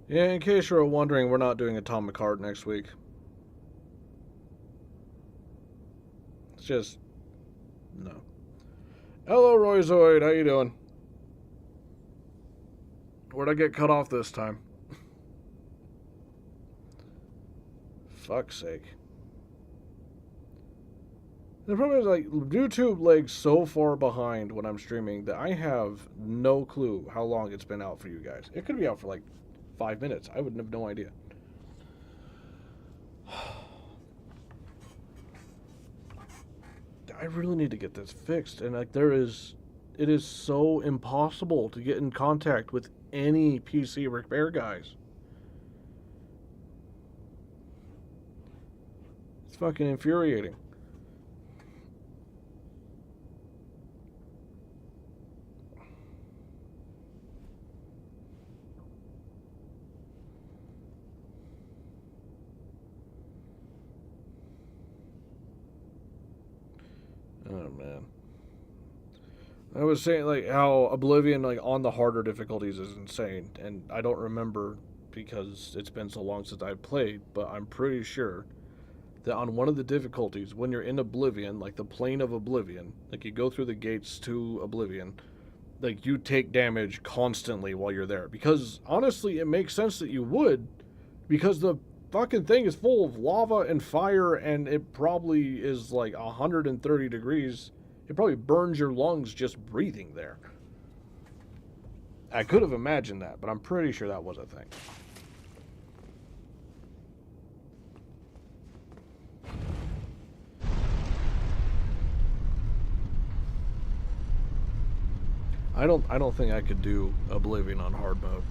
Yeah, in case you're wondering, we're not doing Atomic Heart next week. It's just... no. Hello, Royzoid. How you doing? Where'd I get cut off this time? Fuck's sake. The problem is, like, YouTube lags so far behind when I'm streaming that I have no clue how long it's been out for you guys. It could be out for, like, 5 minutes. I would have no idea. I really need to get this fixed. And, like, it is so impossible to get in contact with any PC repair guys. It's fucking infuriating. Oh, man. I was saying, like, how Oblivion, like, on the harder difficulties is insane. And I don't remember because it's been so long since I've played, but I'm pretty sure that on one of the difficulties, when you're in Oblivion, like the plane of Oblivion, like you go through the gates to Oblivion, like you take damage constantly while you're there. Because honestly, it makes sense that you would, because the fucking thing is full of lava and fire, and it probably is like 130 degrees. It probably burns your lungs just breathing there. I could have imagined that, but I'm pretty sure that was a thing. I don't think I could do Oblivion on hard mode.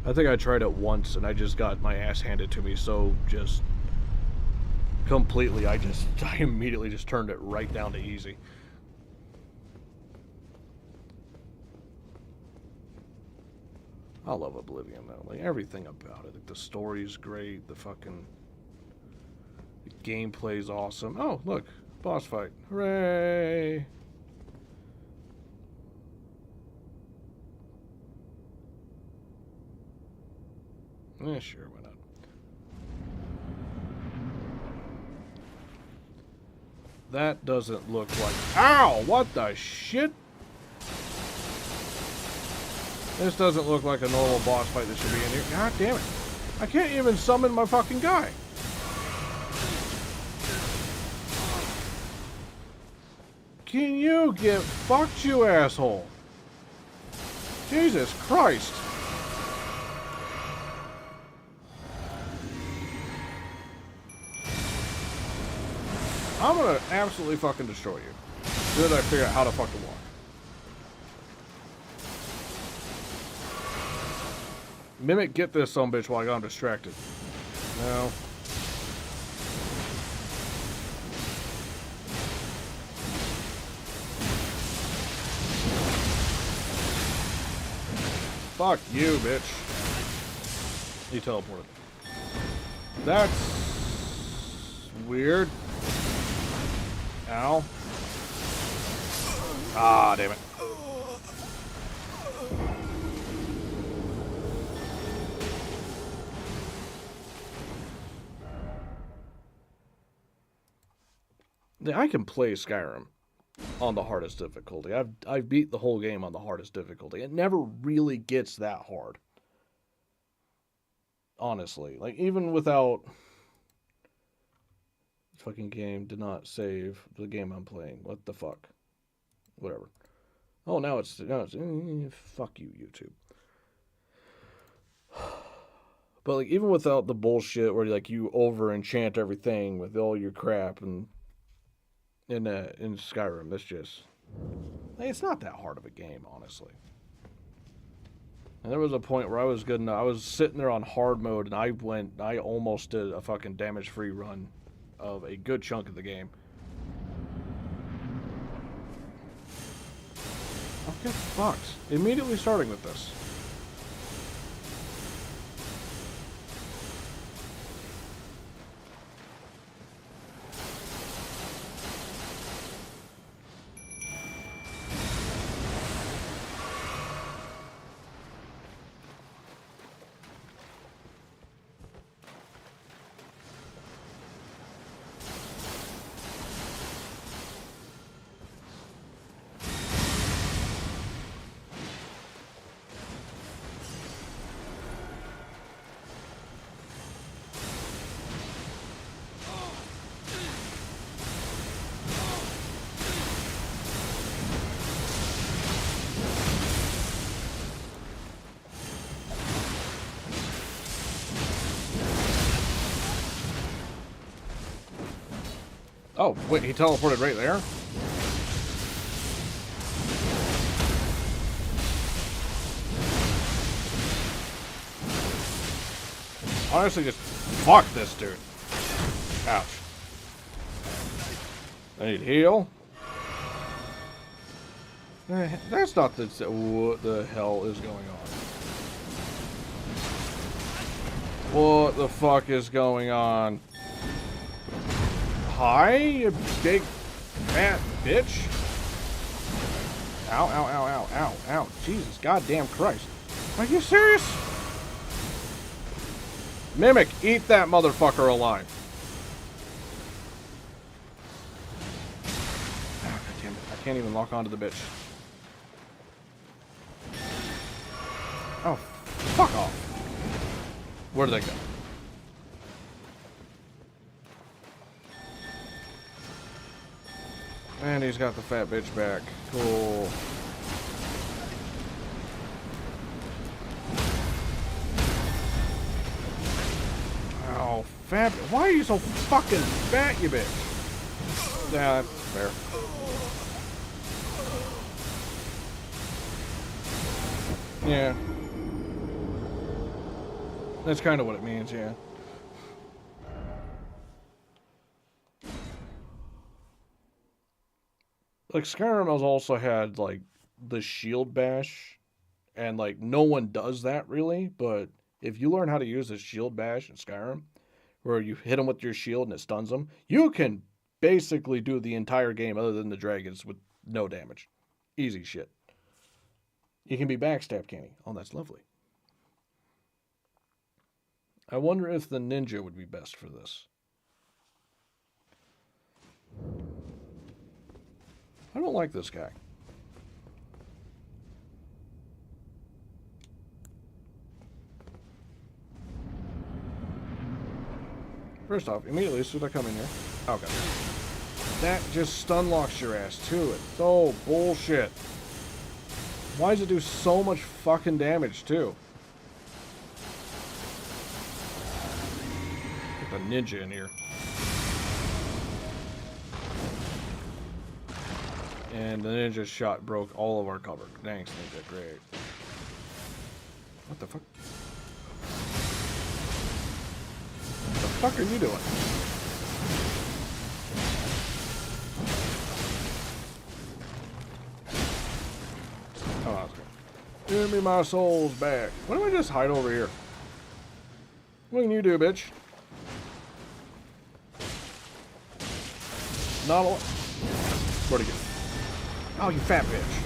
I think I tried it once and I just got my ass handed to me, so just completely I immediately just turned it right down to easy. I love Oblivion though. Like everything about it. Like the story's great, the gameplay's awesome. Oh, look, boss fight. Hooray! Yeah, sure, why not? That doesn't look like... Ow! What the shit? This doesn't look like a normal boss fight that should be in here. God damn it. I can't even summon my fucking guy. Can you get fucked, you asshole? Jesus Christ. I'm gonna absolutely fucking destroy you. As soon as I figure out how to fucking walk. Mimic, get this sumbitch while I got him distracted. No. Fuck you, bitch. He teleported. That's weird. Ow. Ah, damn it. I can play Skyrim on the hardest difficulty. I've beat the whole game on the hardest difficulty. It never really gets that hard. Honestly. Like, even without... Fucking game did not save the game I'm playing. What the fuck? Whatever. Oh, now it's fuck you, YouTube. But like, even without the bullshit where like you over enchant everything with all your crap and in Skyrim, it's just like, it's not that hard of a game, honestly. And there was a point where I was good enough. I was sitting there on hard mode, and I almost did a fucking damage-free run of a good chunk of the game. Okay, fucked. Immediately starting with this. Oh, wait, he teleported right there? Honestly, just fuck this dude. Ouch. I need heal. That's not the... What the hell is going on? What the fuck is going on? Hi, you big fat bitch. Ow, ow, ow, ow, ow, ow. Jesus, goddamn Christ. Are you serious? Mimic, eat that motherfucker alive. Oh, God damn it. I can't even lock onto the bitch. Oh, fuck off. Where did they go? And he's got the fat bitch back. Cool. Oh, fat. Why are you so fucking fat, you bitch? Yeah, that's fair. Yeah. That's kind of what it means, yeah. Like, Skyrim has also had, like, the shield bash, and, like, no one does that, really, but if you learn how to use the shield bash in Skyrim, where you hit them with your shield and it stuns them, you can basically do the entire game other than the dragons with no damage. Easy shit. You can be backstab canny. Oh, that's lovely. I wonder if the ninja would be best for this. I don't like this guy. First off, immediately as soon as I come in here. Okay. That just stun locks your ass too. It's so bullshit. Why does it do so much fucking damage too? Get the ninja in here. And the ninja shot broke all of our cover. Thanks, ninja. Great. What the fuck? What the fuck are you doing? Oh, that's good. Give me my souls back. Why don't I just hide over here? What can you do, bitch? Not a lot. Where'd he go? Oh, you fat bitch.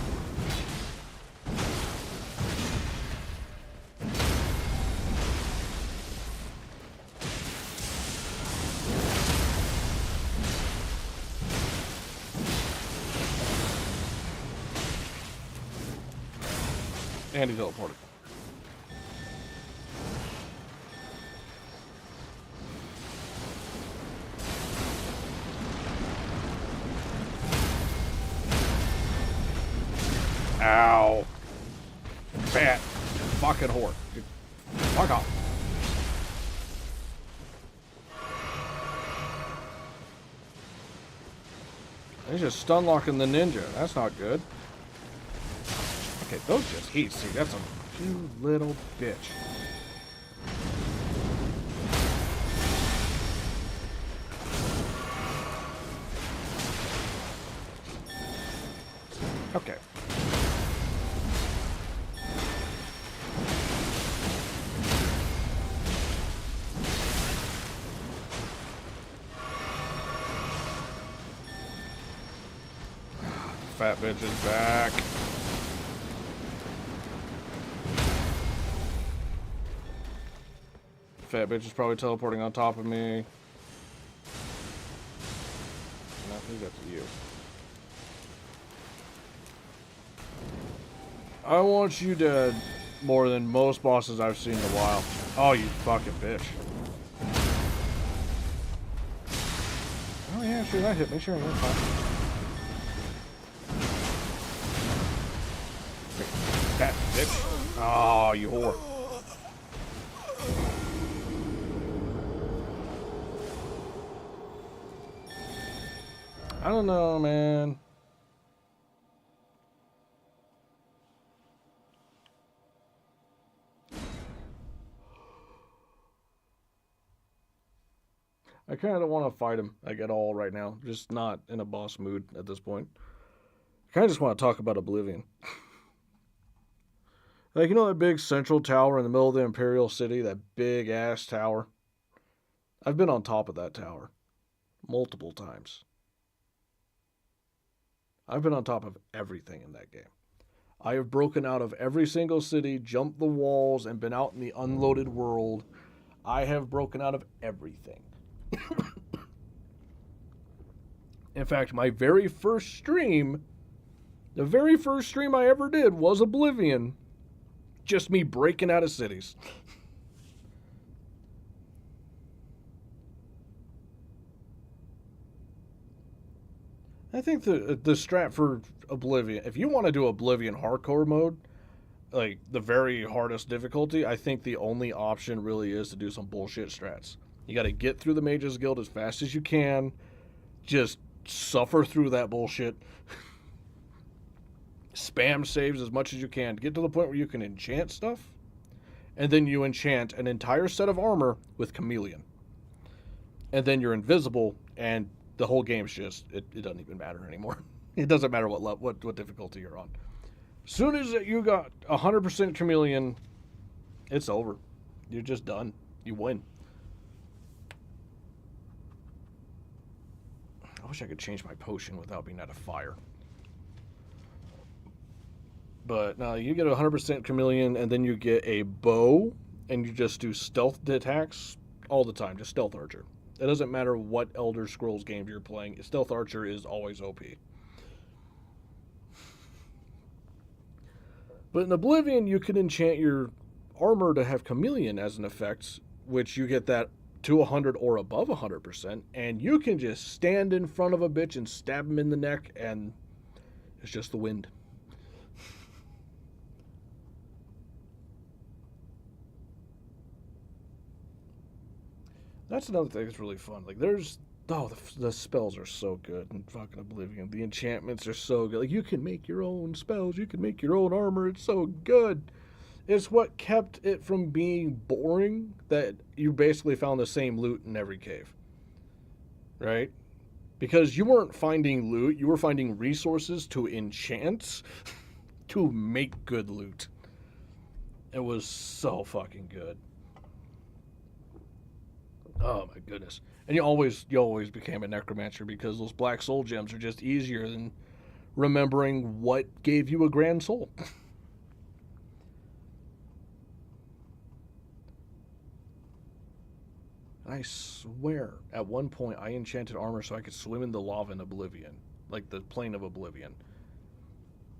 And he teleported. Ow. Fat fucking whore. Fuck off. He's just stun locking the ninja. That's not good. Okay, those just heat. See, that's a you little bitch. Okay. Fat bitch is back. Fat bitch is probably teleporting on top of me. And I think that's you. I want you dead more than most bosses I've seen in a while. Oh, you fucking bitch. Oh yeah, sure, that hit me. Sure, that's fine. Fat bitch. Oh, you whore. I don't know, man. I kind of don't want to fight him like at all right now. Just not in a boss mood at this point. I kind of just want to talk about Oblivion. Like, you know that big central tower in the middle of the Imperial City? That big ass tower? I've been on top of that tower multiple times. I've been on top of everything in that game. I have broken out of every single city, jumped the walls, and been out in the unloaded world. I have broken out of everything. In fact, my very first stream, the very first stream I ever did was Oblivion. Just me breaking out of cities. I think the strat for Oblivion, if you want to do Oblivion hardcore mode, like the very hardest difficulty, I think the only option really is to do some bullshit strats. You got to get through the Mages Guild as fast as you can. Just suffer through that bullshit. Spam saves as much as you can. Get to the point where you can enchant stuff. And then you enchant an entire set of armor with Chameleon. And then you're invisible, and the whole game's just, it doesn't even matter anymore. It doesn't matter what difficulty you're on. As soon as you got 100% Chameleon, it's over. You're just done. You win. I wish I could change my potion without being out of fire. But no, you get 100% Chameleon, and then you get a bow, and you just do stealth attacks all the time. Just Stealth Archer. It doesn't matter what Elder Scrolls game you're playing. Stealth Archer is always OP. But in Oblivion, you can enchant your armor to have Chameleon as an effect, which you get that to 100 or above 100%, and you can just stand in front of a bitch and stab him in the neck, and it's just the wind. That's another thing that's really fun. Like, the spells are so good in fucking Oblivion. The enchantments are so good. Like, you can make your own spells. You can make your own armor. It's so good. It's what kept it from being boring that you basically found the same loot in every cave. Right? Because you weren't finding loot. You were finding resources to enchant to make good loot. It was so fucking good. Oh my goodness. And you always became a necromancer because those black soul gems are just easier than remembering what gave you a grand soul. I swear, at one point I enchanted armor so I could swim in the lava in Oblivion, like the plane of Oblivion.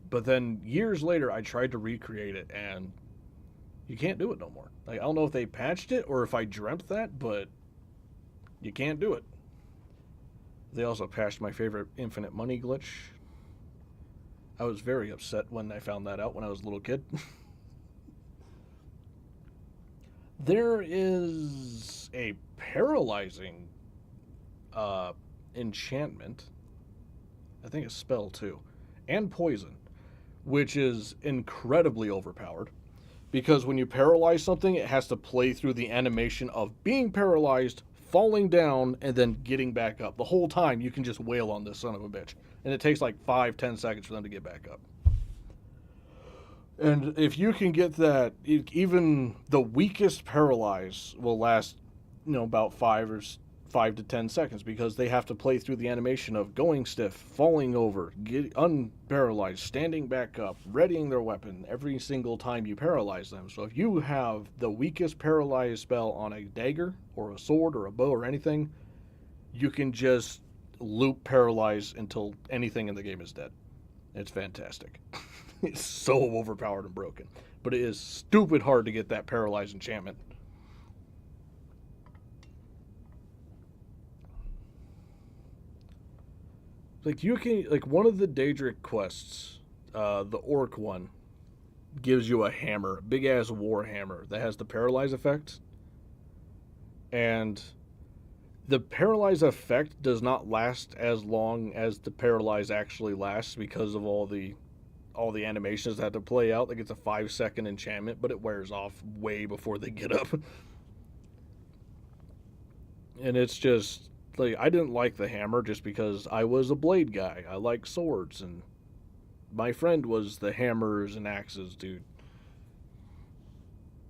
But then years later I tried to recreate it and you can't do it no more. Like, I don't know if they patched it or if I dreamt that, but you can't do it. They also patched my favorite infinite money glitch. I was very upset when I found that out when I was a little kid. There is a paralyzing enchantment. I think a spell too. And poison, which is incredibly overpowered. Because when you paralyze something, it has to play through the animation of being paralyzed, falling down, and then getting back up. The whole time you can just wail on this son of a bitch. And it takes like 5-10 seconds for them to get back up. And if you can get that, even the weakest paralyze will last, about 5 to 10 seconds because they have to play through the animation of going stiff, falling over, get unparalyzed, standing back up, readying their weapon every single time you paralyze them. So if you have the weakest paralyze spell on a dagger or a sword or a bow or anything, you can just loop paralyze until anything in the game is dead. It's fantastic. It's so overpowered and broken. But it is stupid hard to get that paralyzed enchantment. Like, you can, like, one of the Daedric quests, the Orc one, gives you a hammer, a big ass war hammer that has the paralyze effect. And The paralyze effect does not last as long as the paralyze actually lasts because of all the animations that have to play out. Like it's a 5-second enchantment, but it wears off way before they get up. And it's just like I didn't like the hammer just because I was a blade guy. I like swords, and my friend was the hammers and axes dude.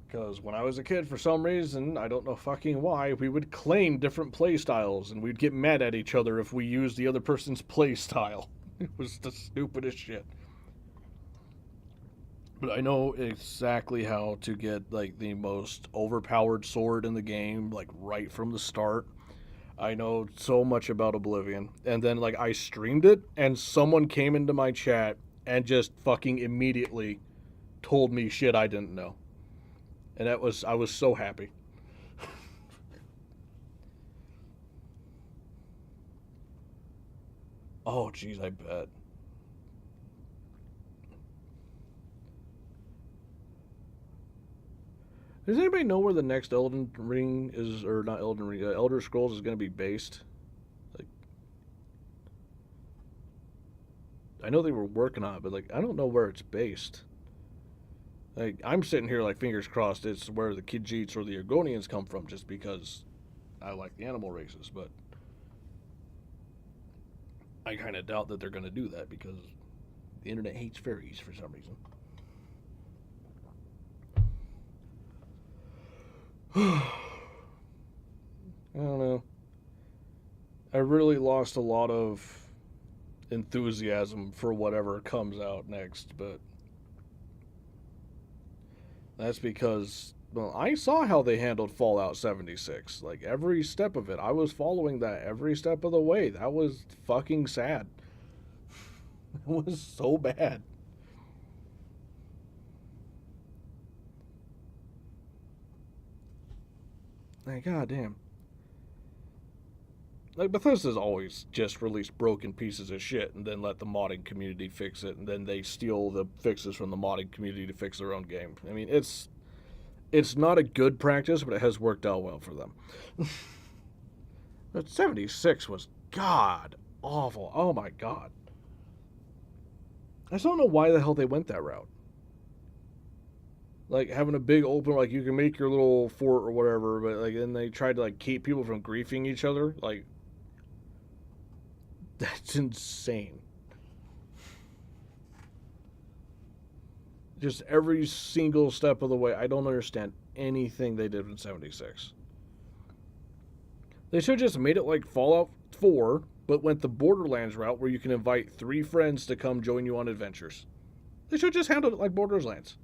Because when I was a kid, for some reason, I don't know fucking why, we would claim different play styles, and we'd get mad at each other if we used the other person's play style. It was the stupidest shit. But I know exactly how to get like the most overpowered sword in the game, like right from the start. I know so much about Oblivion. And then like I streamed it and someone came into my chat and just fucking immediately told me shit I didn't know. And I was so happy. Oh jeez, I bet. Does anybody know where the next Elden Ring is, or not Elden Ring, Elder Scrolls is going to be based? Like, I know they were working on it, but like, I don't know where it's based. Like, I'm sitting here like fingers crossed it's where the Khajiits or the Argonians come from, just because I like the animal races. But I kind of doubt that they're going to do that because the internet hates fairies for some reason. I don't know. I really lost a lot of enthusiasm for whatever comes out next, but that's because, well, I saw how they handled Fallout 76. Like, every step of it. I was following that every step of the way. That was fucking sad. It was so bad. Like, goddamn. Like, Bethesda's always just released broken pieces of shit and then let the modding community fix it, and then they steal the fixes from the modding community to fix their own game. I mean, it's not a good practice, but it has worked out well for them. But 76 was god awful. Oh my god. I just don't know why the hell they went that route. Like having a big open, like you can make your little fort or whatever, but like then they tried to like keep people from griefing each other. Like that's insane. Just every single step of the way, I don't understand anything they did in 76. They should have just made it like Fallout 4, but went the Borderlands route where you can invite 3 friends to come join you on adventures. They should have just handled it like Borderlands.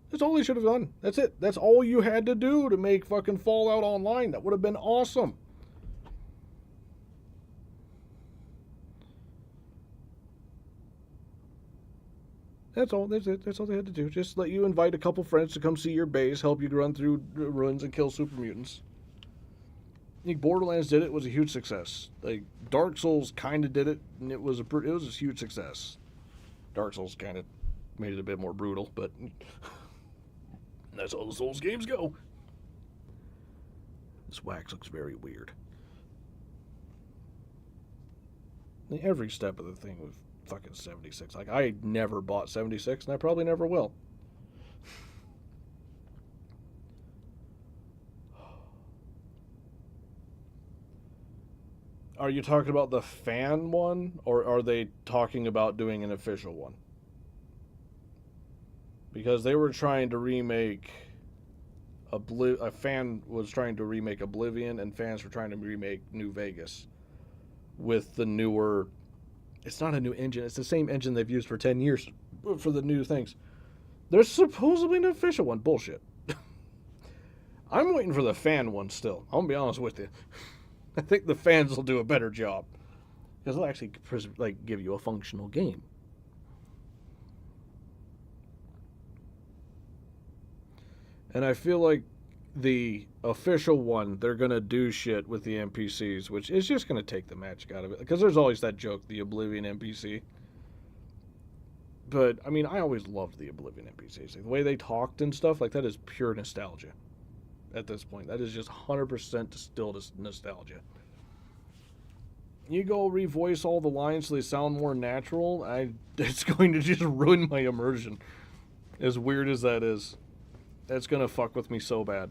That's all they should have done. That's it. That's all you had to do to make fucking Fallout Online. That would have been awesome. That's all. That's it. That's all they had to do. Just let you invite a couple friends to come see your base, help you run through ruins and kill super mutants. I think Borderlands did it. Was a huge success. Like Dark Souls kind of did it, and it was a huge success. Dark Souls kind of made it a bit more brutal, but that's how the Souls games go. This wax looks very weird. Every step of the thing was fucking 76. Like, I never bought 76, and I probably never will. Are you talking about the fan one, or are they talking about doing an official one? Because they were trying to remake a fan was trying to remake Oblivion, and fans were trying to remake New Vegas with the newer. It's not a new engine. It's the same engine they've used for 10 years for the new things. There's supposedly an official one. Bullshit. I'm waiting for the fan one still. I'm gonna be honest with you. I think the fans will do a better job because they'll actually like give you a functional game. And I feel like the official one, they're going to do shit with the NPCs, which is just going to take the magic out of it. Because there's always that joke, the Oblivion NPC. But, I mean, I always loved the Oblivion NPCs. Like, the way they talked and stuff, like, that is pure nostalgia. at this point. That is just 100% distilled nostalgia. You go revoice all the lines so they sound more natural, it's going to just ruin my immersion. As weird as that is. That's going to fuck with me so bad.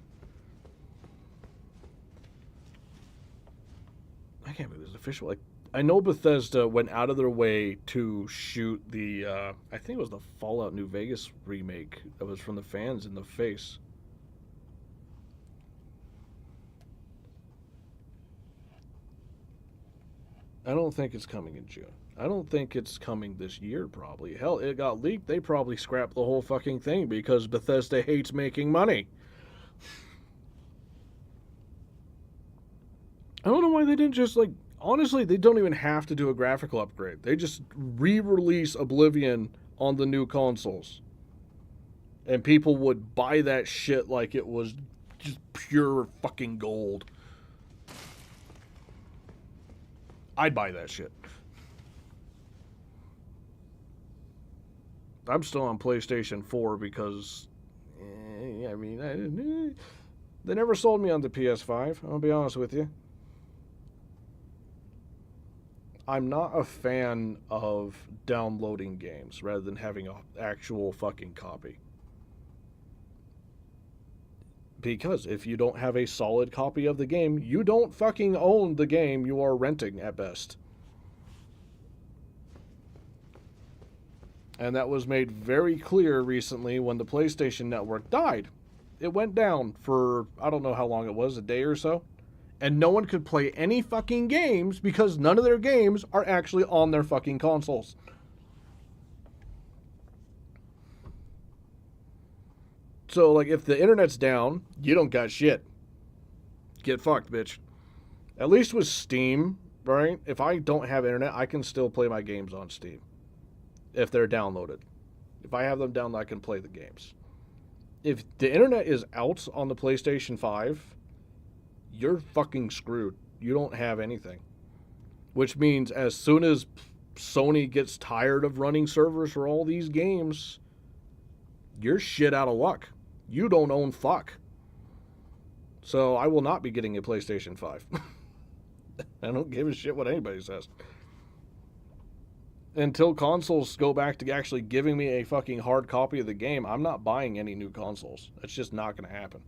I can't believe it's official. Like, I know Bethesda went out of their way to shoot the, I think it was the Fallout New Vegas remake that was from the fans in the face. I don't think it's coming in June. I don't think it's coming this year, probably. Hell, it got leaked. They probably scrapped the whole fucking thing because Bethesda hates making money. I don't know why they didn't just, like, honestly, they don't even have to do a graphical upgrade. They just re-release Oblivion on the new consoles. And people would buy that shit like it was just pure fucking gold. I'd buy that shit. I'm still on PlayStation 4 because, I mean, they never sold me on the PS5, I'll be honest with you. I'm not a fan of downloading games rather than having an actual fucking copy. Because if you don't have a solid copy of the game, you don't fucking own the game you are renting at best. And that was made very clear recently when the PlayStation Network died. It went down for, I don't know how long it was, a day or so. And no one could play any fucking games because none of their games are actually on their fucking consoles. So, like, if the internet's down, you don't got shit. Get fucked, bitch. At least with Steam, right? If I don't have internet, I can still play my games on Steam. If they're downloaded. If I have them downloaded, I can play the games. If the internet is out on the PlayStation 5, you're fucking screwed. You don't have anything. Which means as soon as Sony gets tired of running servers for all these games, you're shit out of luck. You don't own fuck. So I will not be getting a PlayStation 5. I don't give a shit what anybody says. Until consoles go back to actually giving me a fucking hard copy of the game, I'm not buying any new consoles. That's just not going to happen.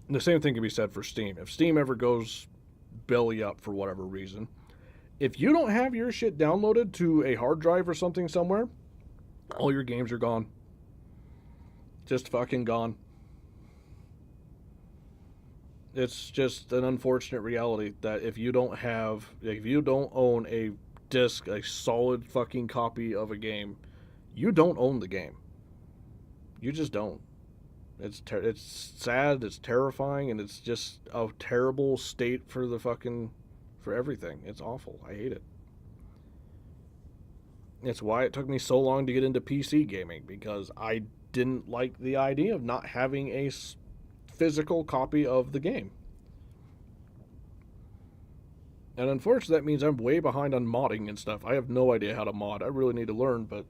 And the same thing can be said for Steam. If Steam ever goes belly up for whatever reason, if you don't have your shit downloaded to a hard drive or something somewhere, all your games are gone. Just fucking gone. It's just an unfortunate reality that if you don't own a disc, a solid fucking copy of a game, you don't own the game. You just don't. It's sad, it's terrifying, and it's just a terrible state for everything. It's awful. I hate it. It's why it took me so long to get into PC gaming, because I didn't like the idea of not having a physical copy of the game. And unfortunately, that means I'm way behind on modding and stuff. I have no idea how to mod. I really need to learn, but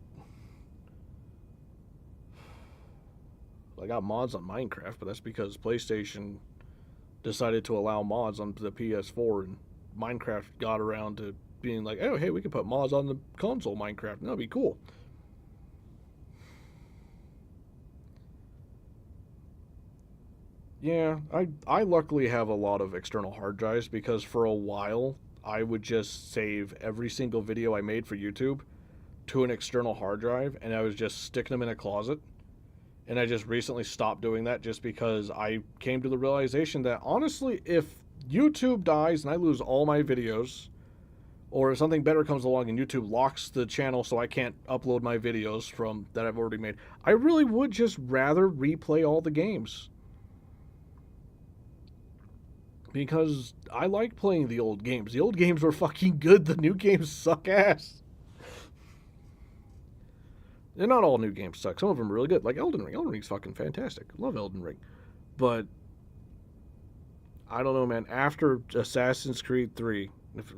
I got mods on Minecraft, but that's because PlayStation decided to allow mods on the PS4, and Minecraft got around to being like, oh, hey, we can put mods on the console Minecraft, and that'll be cool. Yeah, I luckily have a lot of external hard drives because for a while I would just save every single video I made for YouTube to an external hard drive, and I was just sticking them in a closet. And I just recently stopped doing that just because I came to the realization that honestly, if YouTube dies and I lose all my videos, or if something better comes along and YouTube locks the channel so I can't upload my videos from that I've already made, I really would just rather replay all the games. Because I like playing the old games. The old games were fucking good. The new games suck ass. And not all new games suck. Some of them are really good. Like Elden Ring. Elden Ring's fucking fantastic. Love Elden Ring. But I don't know, man. After Assassin's Creed 3,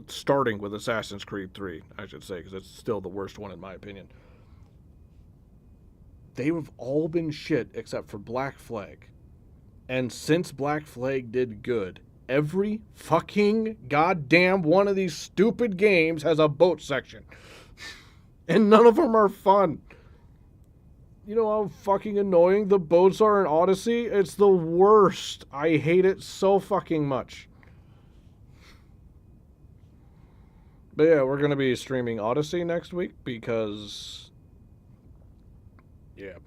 starting with Assassin's Creed 3, I should say, because it's still the worst one in my opinion. they've all been shit except for Black Flag. And since Black Flag did good, every fucking goddamn one of these stupid games has a boat section. And none of them are fun. You know how fucking annoying the boats are in Odyssey? It's the worst. I hate it so fucking much. But yeah, we're going to be streaming Odyssey next week because... yeah.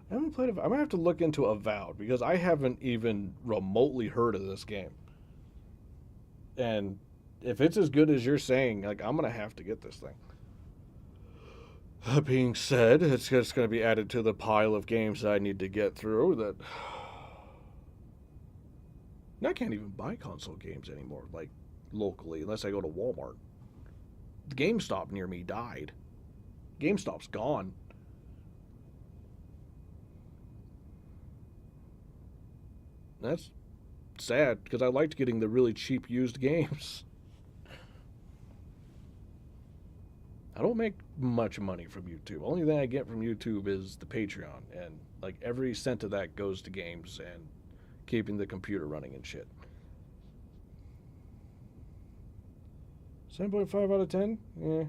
I haven't played it. I might have to look into Avowed because I haven't even remotely heard of this game. And if it's as good as you're saying, like, I'm going to have to get this thing. That being said, it's just going to be added to the pile of games that I need to get through that... I can't even buy console games anymore, like, locally, unless I go to Walmart. The GameStop near me died. GameStop's gone. That's sad, because I liked getting the really cheap used games. I don't make much money from YouTube. Only thing I get from YouTube is the Patreon, and like every cent of that goes to games and keeping the computer running and shit. 7.5 out of 10? Yeah.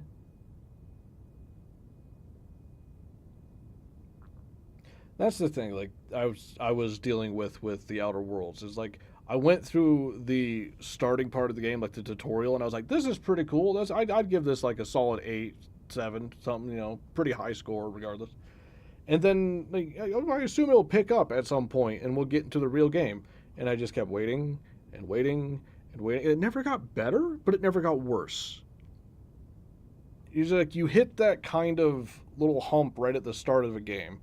That's the thing, like I was dealing with the Outer Worlds. Is like I went through the starting part of the game, like the tutorial, and I was like, this is pretty cool. I'd give this like a solid 8, 7, something, you know, pretty high score regardless. And then like, I assume it'll pick up at some point and we'll get into the real game. And I just kept waiting and waiting and waiting. It never got better, but it never got worse. It's like you hit that kind of little hump right at the start of a game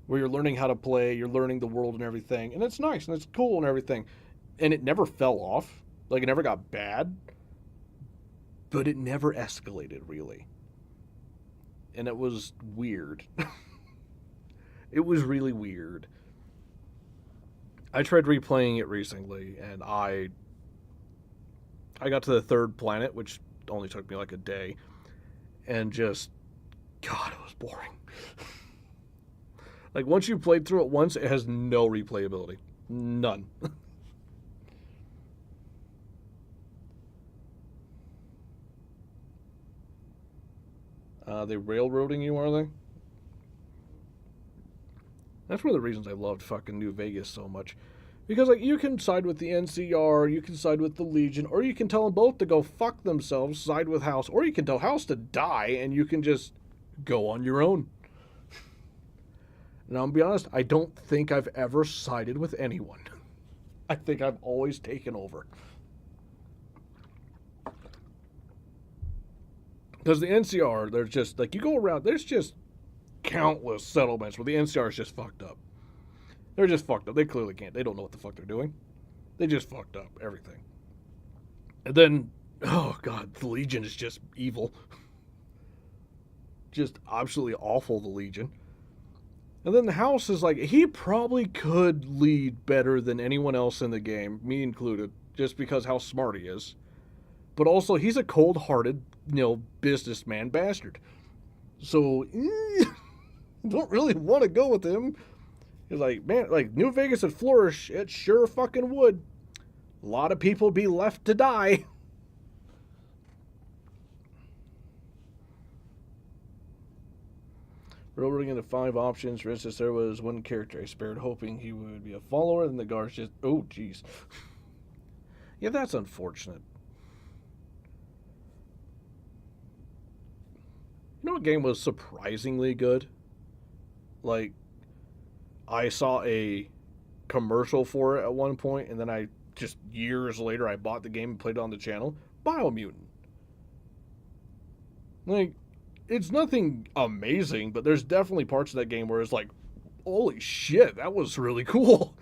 where you're learning how to play, you're learning the world and everything, and it's nice and it's cool and everything. And it never fell off. Like, it never got bad, but it never escalated, really. And it was weird. It was really weird. I tried replaying it recently, and I got to the third planet, which only took me like a day, and just, God, it was boring. Like, once you played through it once, it has no replayability. None. They railroading you, are they? That's one of the reasons I loved fucking New Vegas so much. Because, like, you can side with the NCR, you can side with the Legion, or you can tell them both to go fuck themselves, side with House, or you can tell House to die, and you can just go on your own. And I'll be honest, I don't think I've ever sided with anyone. I think I've always taken over. Because the NCR, there's just, like, you go around, there's just countless settlements where the NCR is just fucked up. They're just fucked up. They clearly can't. They don't know what the fuck they're doing. They just fucked up everything. And then, oh God, the Legion is just evil. Just absolutely awful, the Legion. And then the House is like, he probably could lead better than anyone else in the game, me included, just because how smart he is. But also, he's a cold-hearted, businessman bastard. So, don't really want to go with him. He's like, man, like, New Vegas would flourish. It sure fucking would. A lot of people be left to die. Rolling into 5 options. For instance, there was one character I spared, hoping he would be a follower, and the guards just, oh, jeez. Yeah, that's unfortunate. You know what game was surprisingly good? Like, I saw a commercial for it at one point, and then I just years later I bought the game and played it on the channel. Biomutant. Like, it's nothing amazing, but there's definitely parts of that game where it's like, holy shit, that was really cool.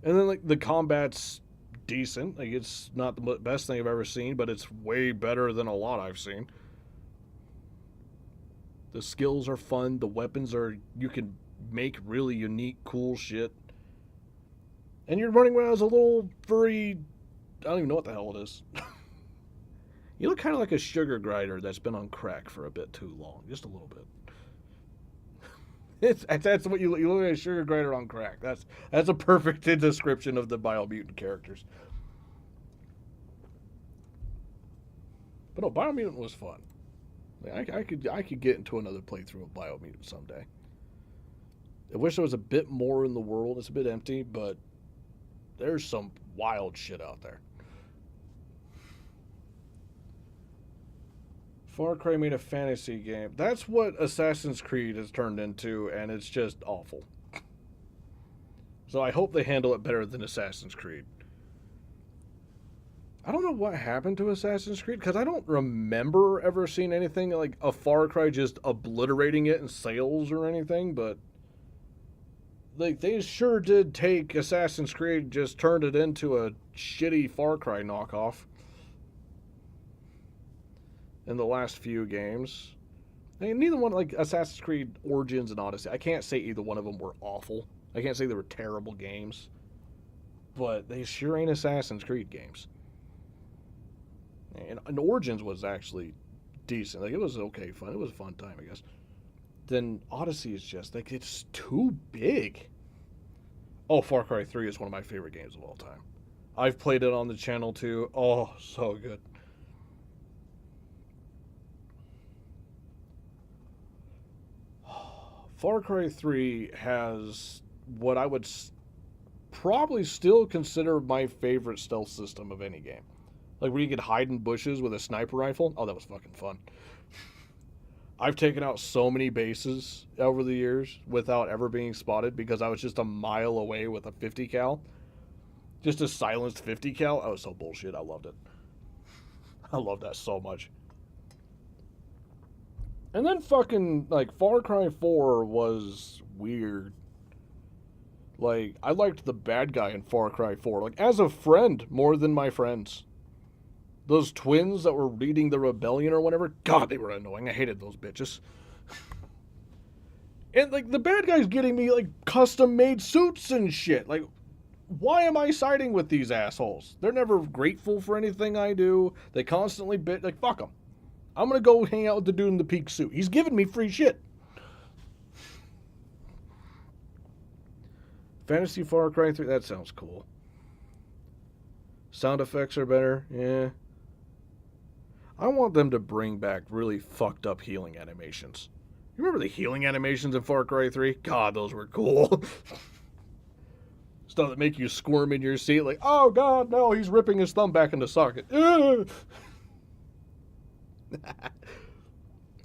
And then, like, the combat's decent. Like, it's not the best thing I've ever seen, but it's way better than a lot I've seen. The skills are fun. The weapons are, you can make really unique, cool shit. And you're running around as a little furry, I don't even know what the hell it is. You look kind of like a sugar grinder that's been on crack for a bit too long. Just a little bit. That's what you look like, a sugar grinder on crack. That's a perfect description of the Biomutant characters. But no, Biomutant was fun. I could get into another playthrough of Biomutant someday. I wish there was a bit more in the world. It's a bit empty, but there's some wild shit out there. Far Cry made a fantasy game. That's what Assassin's Creed has turned into, and it's just awful. So I hope they handle it better than Assassin's Creed. I don't know what happened to Assassin's Creed, because I don't remember ever seeing anything like a Far Cry just obliterating it in sales or anything, but like they sure did take Assassin's Creed, just turned it into a shitty Far Cry knockoff in the last few games. I mean, neither one, like Assassin's Creed Origins and Odyssey, I can't say either one of them were awful. I can't say they were terrible games. But they sure ain't Assassin's Creed games. And Origins was actually decent. Like, it was okay fun. It was a fun time, I guess. Then Odyssey is just, like, it's too big. Oh, Far Cry 3 is one of my favorite games of all time. I've played it on the channel, too. Oh, so good. Far Cry 3 has what I would probably still consider my favorite stealth system of any game. Like where you could hide in bushes with a sniper rifle. Oh, that was fucking fun. I've taken out so many bases over the years without ever being spotted because I was just a mile away with a 50 cal. Just a silenced 50 cal. I was so bullshit. I loved it. I love that so much. And then fucking, like, Far Cry 4 was weird. Like, I liked the bad guy in Far Cry 4. Like, as a friend, more than my friends. Those twins that were leading the rebellion or whatever, God, they were annoying. I hated those bitches. And, like, the bad guy's getting me, like, custom-made suits and shit. Like, why am I siding with these assholes? They're never grateful for anything I do. They constantly like, fuck them. I'm going to go hang out with the dude in the peak suit. He's giving me free shit. Fantasy Far Cry 3, that sounds cool. Sound effects are better, yeah. I want them to bring back really fucked up healing animations. You remember the healing animations in Far Cry 3? God, those were cool. Stuff that make you squirm in your seat like, oh God, no, he's ripping his thumb back in the socket. Oh,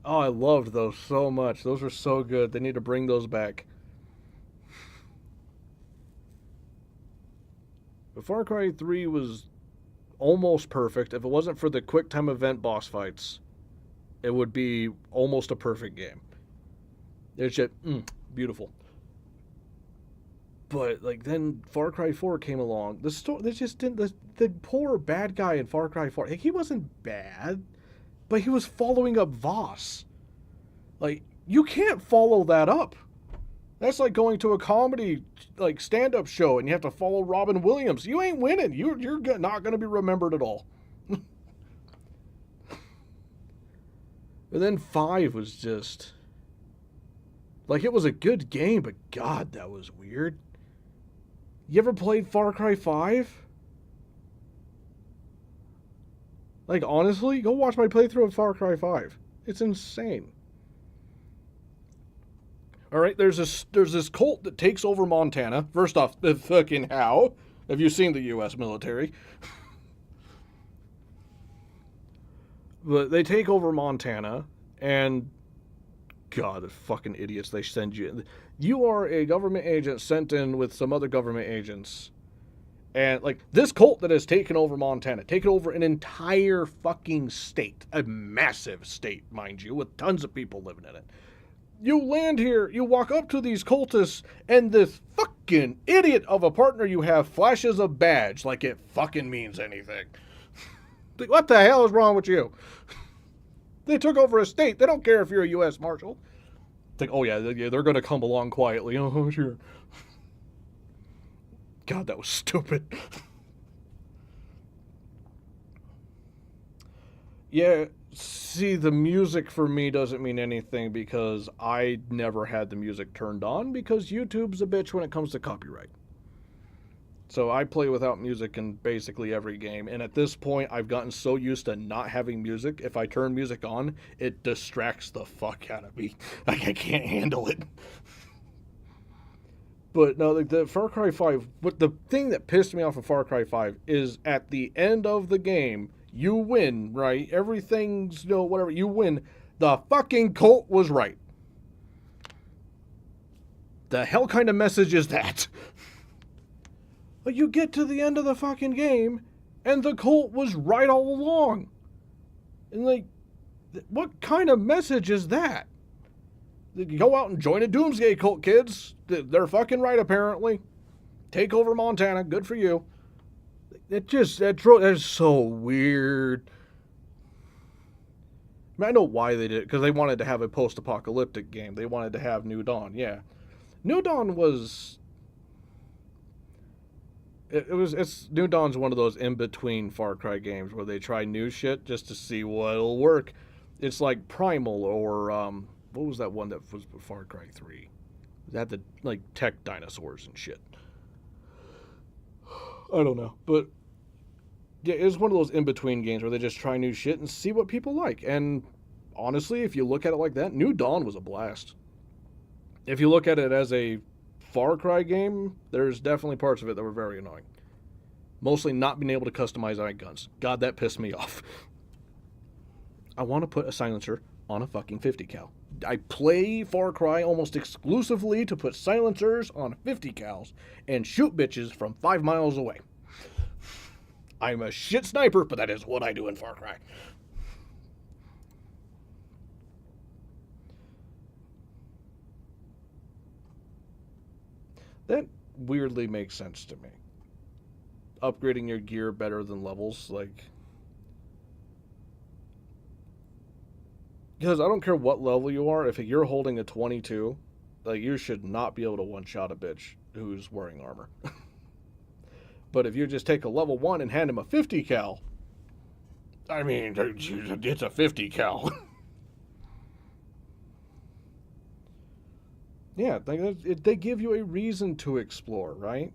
I loved those so much. Those were so good. They need to bring those back. But Far Cry 3 was almost perfect. If it wasn't for the quick time event boss fights, it would be almost a perfect game. It's just beautiful. But like then Far Cry 4 came along. The story they just didn't the poor bad guy in Far Cry 4. Like, he wasn't bad. But he was following up Voss. Like, you can't follow that up. That's like going to a comedy, like, stand-up show and you have to follow Robin Williams. You ain't winning. You're not going to be remembered at all. And then 5 was just... like, it was a good game, but God, that was weird. You ever played Far Cry 5? Like, honestly, go watch my playthrough of Far Cry 5. It's insane. Alright, there's this cult that takes over Montana. First off, the fucking how? Have you seen the U.S. military? But they take over Montana, and... God, the fucking idiots they send you in. You are a government agent sent in with some other government agents. And, like, this cult that has taken over Montana, taken over an entire fucking state, a massive state, mind you, with tons of people living in it. You land here, you walk up to these cultists, and this fucking idiot of a partner you have flashes a badge like it fucking means anything. Like, what the hell is wrong with you? They took over a state. They don't care if you're a U.S. Marshal. It's like, oh yeah, they're going to come along quietly. Oh, sure. God, that was stupid. Yeah, see, the music for me doesn't mean anything because I never had the music turned on because YouTube's a bitch when it comes to copyright. So I play without music in basically every game, and at this point, I've gotten so used to not having music. If I turn music on, it distracts the fuck out of me. Like I can't handle it. But no, like the Far Cry 5, but the thing that pissed me off of Far Cry 5 is at the end of the game, you win, right? Everything's, whatever, you win. The fucking cult was right. The hell kind of message is that? But you get to the end of the fucking game, and the cult was right all along. And, like, what kind of message is that? Go out and join a doomsday cult, kids. They're fucking right, apparently. Take over Montana. Good for you. That's so weird. I mean, I know why they did it, because they wanted to have a post-apocalyptic game. They wanted to have New Dawn, yeah. New Dawn was... New Dawn's one of those in-between Far Cry games where they try new shit just to see what'll work. It's like Primal or, what was that one that was Far Cry 3? It had the, like, tech dinosaurs and shit. I don't know. But, yeah, it's one of those in-between games where they just try new shit and see what people like. And, honestly, if you look at it like that, New Dawn was a blast. If you look at it as a Far Cry game, there's definitely parts of it that were very annoying. Mostly not being able to customize eye guns. God, that pissed me off. I want to put a silencer on a fucking 50 cal. I play Far Cry almost exclusively to put silencers on 50 cals and shoot bitches from 5 miles away. I'm a shit sniper, but that is what I do in Far Cry. That weirdly makes sense to me. Upgrading your gear better than levels, like... Because I don't care what level you are, if you're holding a 22, like, you should not be able to one-shot a bitch who's wearing armor. But if you just take a level 1 and hand him a 50 cal, I mean, it's a 50 cal. Yeah, they give you a reason to explore, right?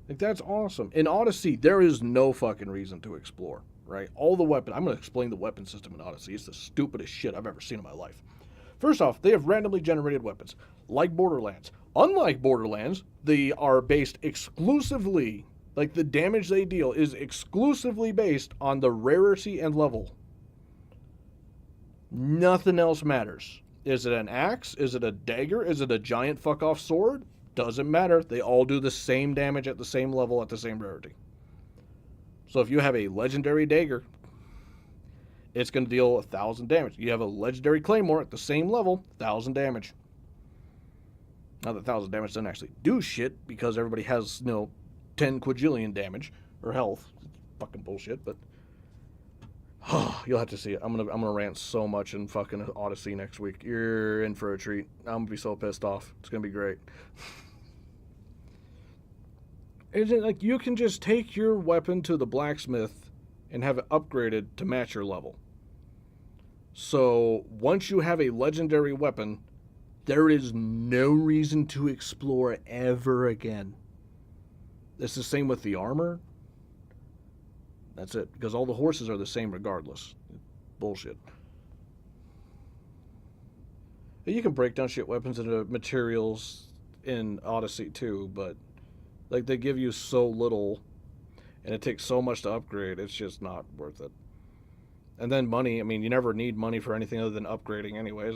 Like, that's awesome. In Odyssey, there is no fucking reason to explore, right? All the weapon... I'm going to explain the weapon system in Odyssey. It's the stupidest shit I've ever seen in my life. First off, they have randomly generated weapons, like Borderlands. Unlike Borderlands, they are based exclusively... Like, the damage they deal is exclusively based on the rarity and level. Nothing else matters. Is it an axe? Is it a dagger? Is it a giant fuck-off sword? Doesn't matter. They all do the same damage at the same level at the same rarity. So if you have a legendary dagger, it's going to deal 1,000 damage. You have a legendary claymore at the same level, 1,000 damage. Now that 1,000 damage doesn't actually do shit because everybody has, 10 quadrillion damage or health. Fucking bullshit, but you'll have to see it. I'm gonna rant so much in fucking Odyssey next week. You're in for a treat. I'm gonna be so pissed off. It's gonna be great. Is it like you can just take your weapon to the blacksmith and have it upgraded to match your level? So once you have a legendary weapon, there is no reason to explore ever again. It's the same with the armor. That's it. Because all the horses are the same regardless. Bullshit. You can break down shit weapons into materials in Odyssey too, but like they give you so little and it takes so much to upgrade, it's just not worth it. And then money, I mean, you never need money for anything other than upgrading anyways.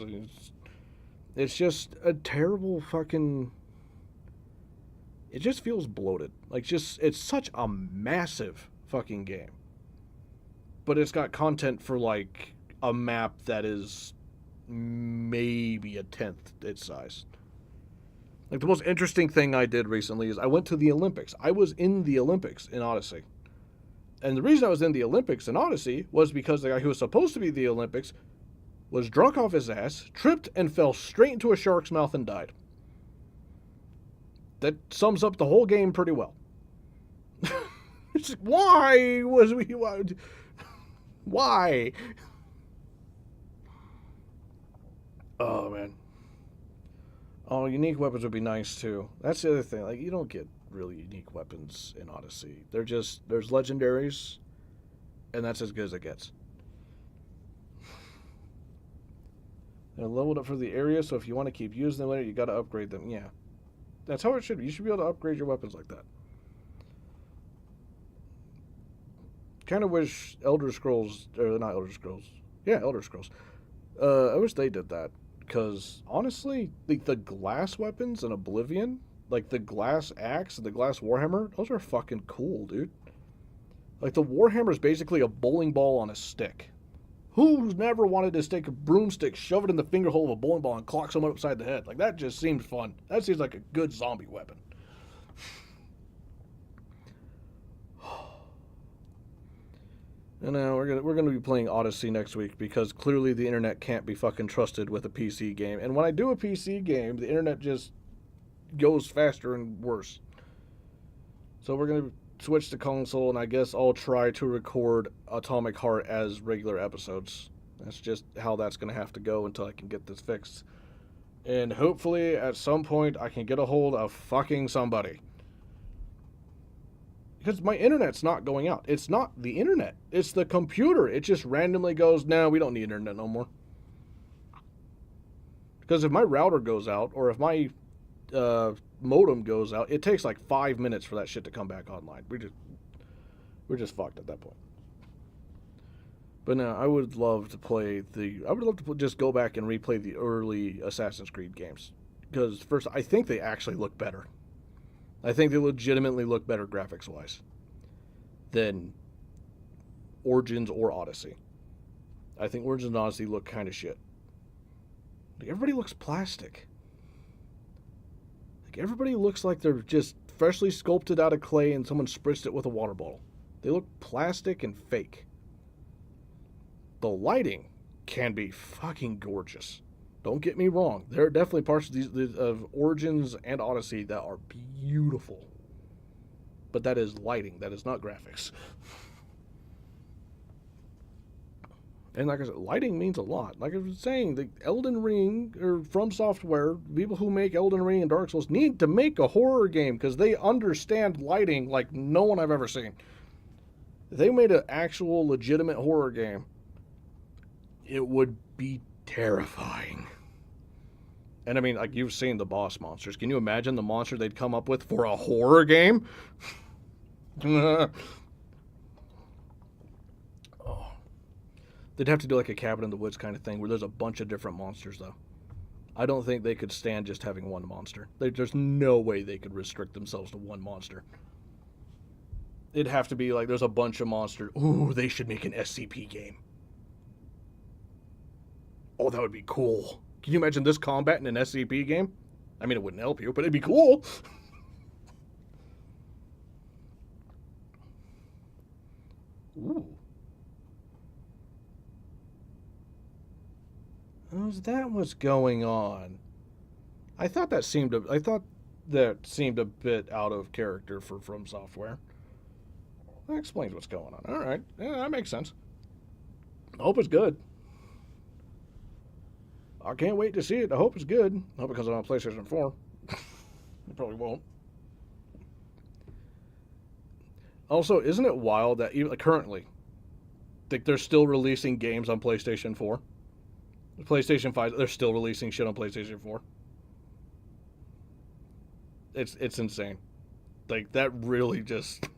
It's just a terrible fucking... It just feels bloated. Like, it's such a massive fucking game. But it's got content for, like, a map that is maybe a tenth its size. Like, the most interesting thing I did recently is I went to the Olympics. I was in the Olympics in Odyssey. And the reason I was in the Olympics in Odyssey was because the guy who was supposed to be in the Olympics was drunk off his ass, tripped, and fell straight into a shark's mouth and died. That sums up the whole game pretty well. It's like, why was we... Why? Oh man. Oh, unique weapons would be nice too. That's the other thing. Like, you don't get really unique weapons in Odyssey. There's legendaries, and that's as good as it gets. They're leveled up for the area, so if you want to keep using them later, you got to upgrade them. Yeah, that's how it should be. You should be able to upgrade your weapons like that. Kind of wish Elder Scrolls, or not Elder Scrolls, yeah, Elder Scrolls. I wish they did that because honestly, the glass weapons in Oblivion, like the glass axe and the glass warhammer, those are fucking cool, dude. Like the warhammer is basically a bowling ball on a stick. Who's never wanted to take a broomstick, shove it in the finger hole of a bowling ball, and clock someone upside the head? Like that just seems fun. That seems like a good zombie weapon. And now we're gonna be playing Odyssey next week because clearly the internet can't be fucking trusted with a PC game. And when I do a PC game, the internet just goes faster and worse. So we're gonna switch to console, and I guess I'll try to record Atomic Heart as regular episodes. That's just how that's gonna have to go until I can get this fixed. And hopefully at some point I can get a hold of fucking somebody. Because my internet's not going out. It's not the internet. It's the computer. It just randomly goes, no, we don't need internet no more. Because if my router goes out, or if my modem goes out, it takes like 5 minutes for that shit to come back online. We're just fucked at that point. But no, I would love to just go back and replay the early Assassin's Creed games. Because first, I think they actually look better. I think they legitimately look better graphics-wise than Origins or Odyssey. I think Origins and Odyssey look kind of shit. Like, everybody looks plastic. Like, everybody looks like they're just freshly sculpted out of clay and someone spritzed it with a water bottle. They look plastic and fake. The lighting can be fucking gorgeous. Don't get me wrong. There are definitely parts of Origins and Odyssey that are beautiful. But that is lighting. That is not graphics. And like I said, lighting means a lot. Like I was saying, the Elden Ring, or From Software, people who make Elden Ring and Dark Souls need to make a horror game because they understand lighting like no one I've ever seen. If they made an actual legitimate horror game, it would be terrifying. And I mean, like, you've seen the boss monsters. Can you imagine the monster they'd come up with for a horror game? Oh. They'd have to do like a cabin in the woods kind of thing where there's a bunch of different monsters, though. I don't think they could stand just having one monster. There's no way they could restrict themselves to one monster. It'd have to be like there's a bunch of monsters. Ooh, they should make an SCP game. Oh, that would be cool. Can you imagine this combat in an SCP game? I mean, it wouldn't help you, but it'd be cool. Ooh. Oh, that was going on? I thought that seemed a bit out of character for From Software. That explains what's going on. All right. Yeah, that makes sense. I hope it's good. I can't wait to see it. I hope it's good. I hope it comes out on PlayStation 4. It probably won't. Also, isn't it wild that even currently, like, they're still releasing games on PlayStation 4? PlayStation 5, they're still releasing shit on PlayStation 4. It's insane. Like, that really just...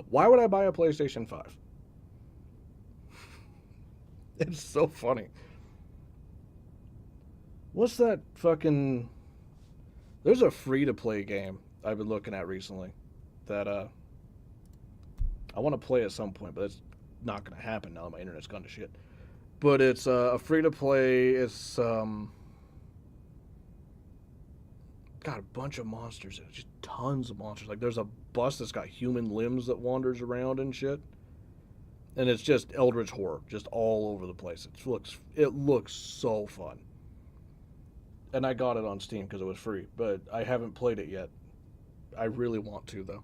Why would I buy a PlayStation 5? It's so funny. What's that fucking... There's a free-to-play game I've been looking at recently that I want to play at some point, but it's not going to happen now that my internet's gone to shit. But it's a free-to-play. It's got a bunch of monsters in it. Just tons of monsters. Like, there's a bus that's got human limbs that wanders around and shit. And it's just eldritch horror, just all over the place. It looks so fun. And I got it on Steam because it was free, but I haven't played it yet. I really want to, though.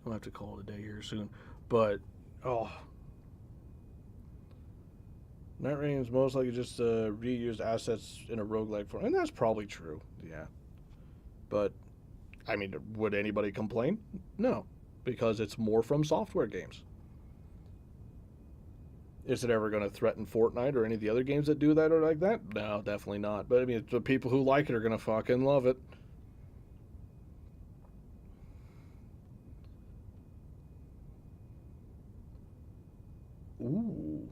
I'll have to call it a day here soon. But, oh. Night Rain is most likely just reused assets in a roguelike form. And that's probably true, yeah. But, I mean, would anybody complain? No, because it's more From Software games. Is it ever going to threaten Fortnite or any of the other games that do that or like that? No, definitely not. But, I mean, the people who like it are going to fucking love it. Ooh.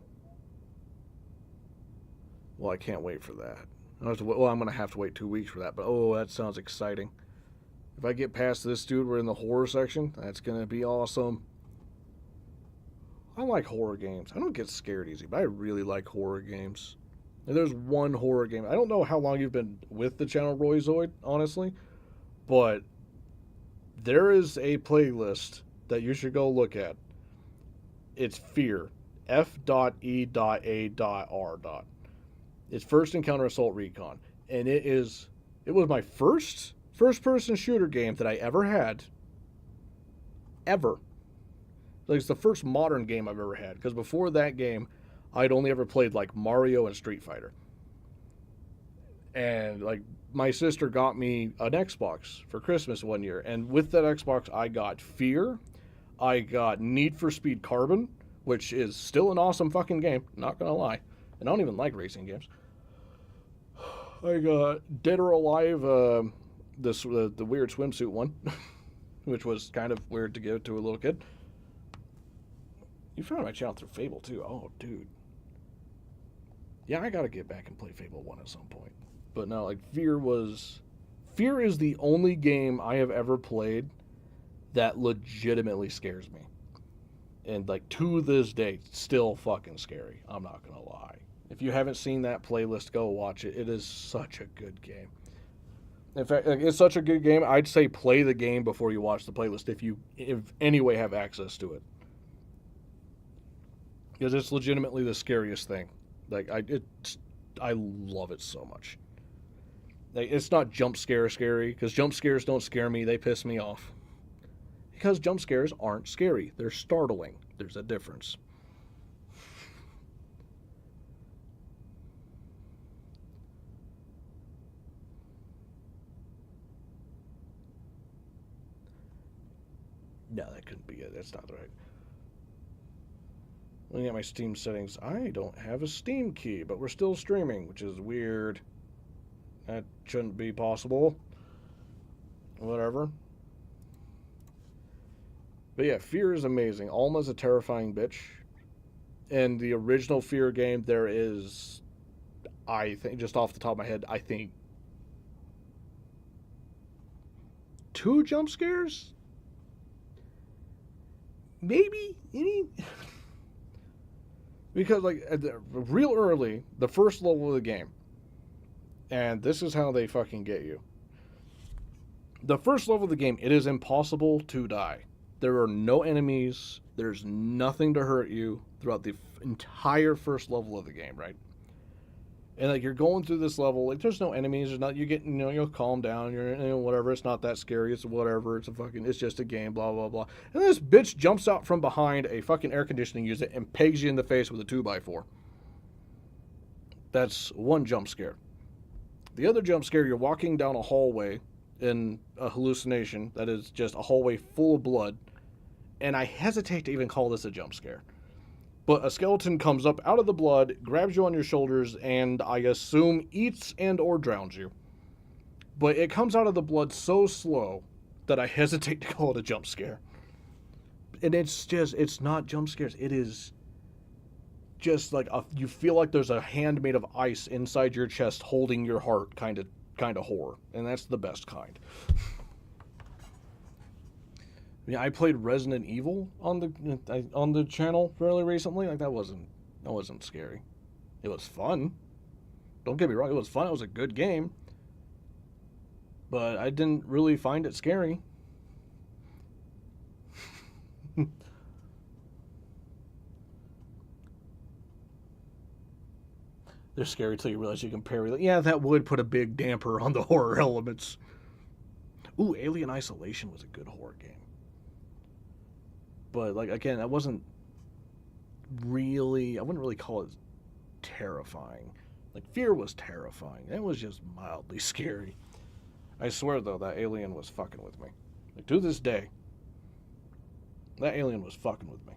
Well, I can't wait for that. I'm going to have to wait 2 weeks for that. But, oh, that sounds exciting. If I get past this dude, we're in the horror section. That's going to be awesome. I like horror games. I don't get scared easy, but I really like horror games. And there's one horror game. I don't know how long you've been with the channel, Royzoid, honestly, but there is a playlist that you should go look at. It's Fear. F.E.A.R. It's First Encounter Assault Recon. And it was my first-person shooter game that I ever had. Ever. Like, it's the first modern game I've ever had. Because before that game, I'd only ever played, like, Mario and Street Fighter. And, like, my sister got me an Xbox for Christmas one year. And with that Xbox, I got Fear. I got Need for Speed Carbon, which is still an awesome fucking game. Not gonna lie. And I don't even like racing games. I got Dead or Alive, the weird swimsuit one. Which was kind of weird to give to a little kid. You found my channel through Fable, too. Oh, dude. Yeah, I gotta get back and play Fable 1 at some point. But no, like, Fear is the only game I have ever played that legitimately scares me. And, like, to this day, still fucking scary. I'm not gonna lie. If you haven't seen that playlist, go watch it. It is such a good game. In fact, it's such a good game, I'd say play the game before you watch the playlist if you, if any way, have access to it. Because it's legitimately the scariest thing. Like, I love it so much. Like, it's not jump scare scary, because jump scares don't scare me, they piss me off. Because jump scares aren't scary, they're startling. There's a difference. No, that couldn't be it. That's not right. Looking at my Steam settings, I don't have a Steam key, but we're still streaming, which is weird. That shouldn't be possible. Whatever. But yeah, Fear is amazing. Alma's a terrifying bitch. In the original Fear game, there is, I think, just off the top of my head, I think 2 jump scares? Maybe? Any? Because, like, real early, the first level of the game, and this is how they fucking get you. The first level of the game, it is impossible to die. There are no enemies. There's nothing to hurt you throughout the entire first level of the game, right? And, like, you're going through this level, like, there's no enemies, there's not, you get, you'll calm down, whatever, it's not that scary, it's whatever, it's just a game, blah, blah, blah. And then this bitch jumps out from behind a fucking air conditioning unit and pegs you in the face with a 2x4. That's one jump scare. The other jump scare, you're walking down a hallway in a hallucination that is just a hallway full of blood, and I hesitate to even call this a jump scare. But a skeleton comes up out of the blood, grabs you on your shoulders, and I assume eats and or drowns you. But it comes out of the blood so slow that I hesitate to call it a jump scare. And it's not jump scares. It is just like you feel like there's a hand made of ice inside your chest holding your heart kind of horror. And that's the best kind. Yeah, I played Resident Evil on the channel fairly recently. Like that wasn't scary. It was fun. Don't get me wrong, it was fun. It was a good game. But I didn't really find it scary. They're scary till you realize you can parry. Like, yeah, that would put a big damper on the horror elements. Ooh, Alien Isolation was a good horror game. But like again, I wouldn't really call it terrifying. Like fear was terrifying. It was just mildly scary. I swear though, that alien was fucking with me. Like to this day, that alien was fucking with me.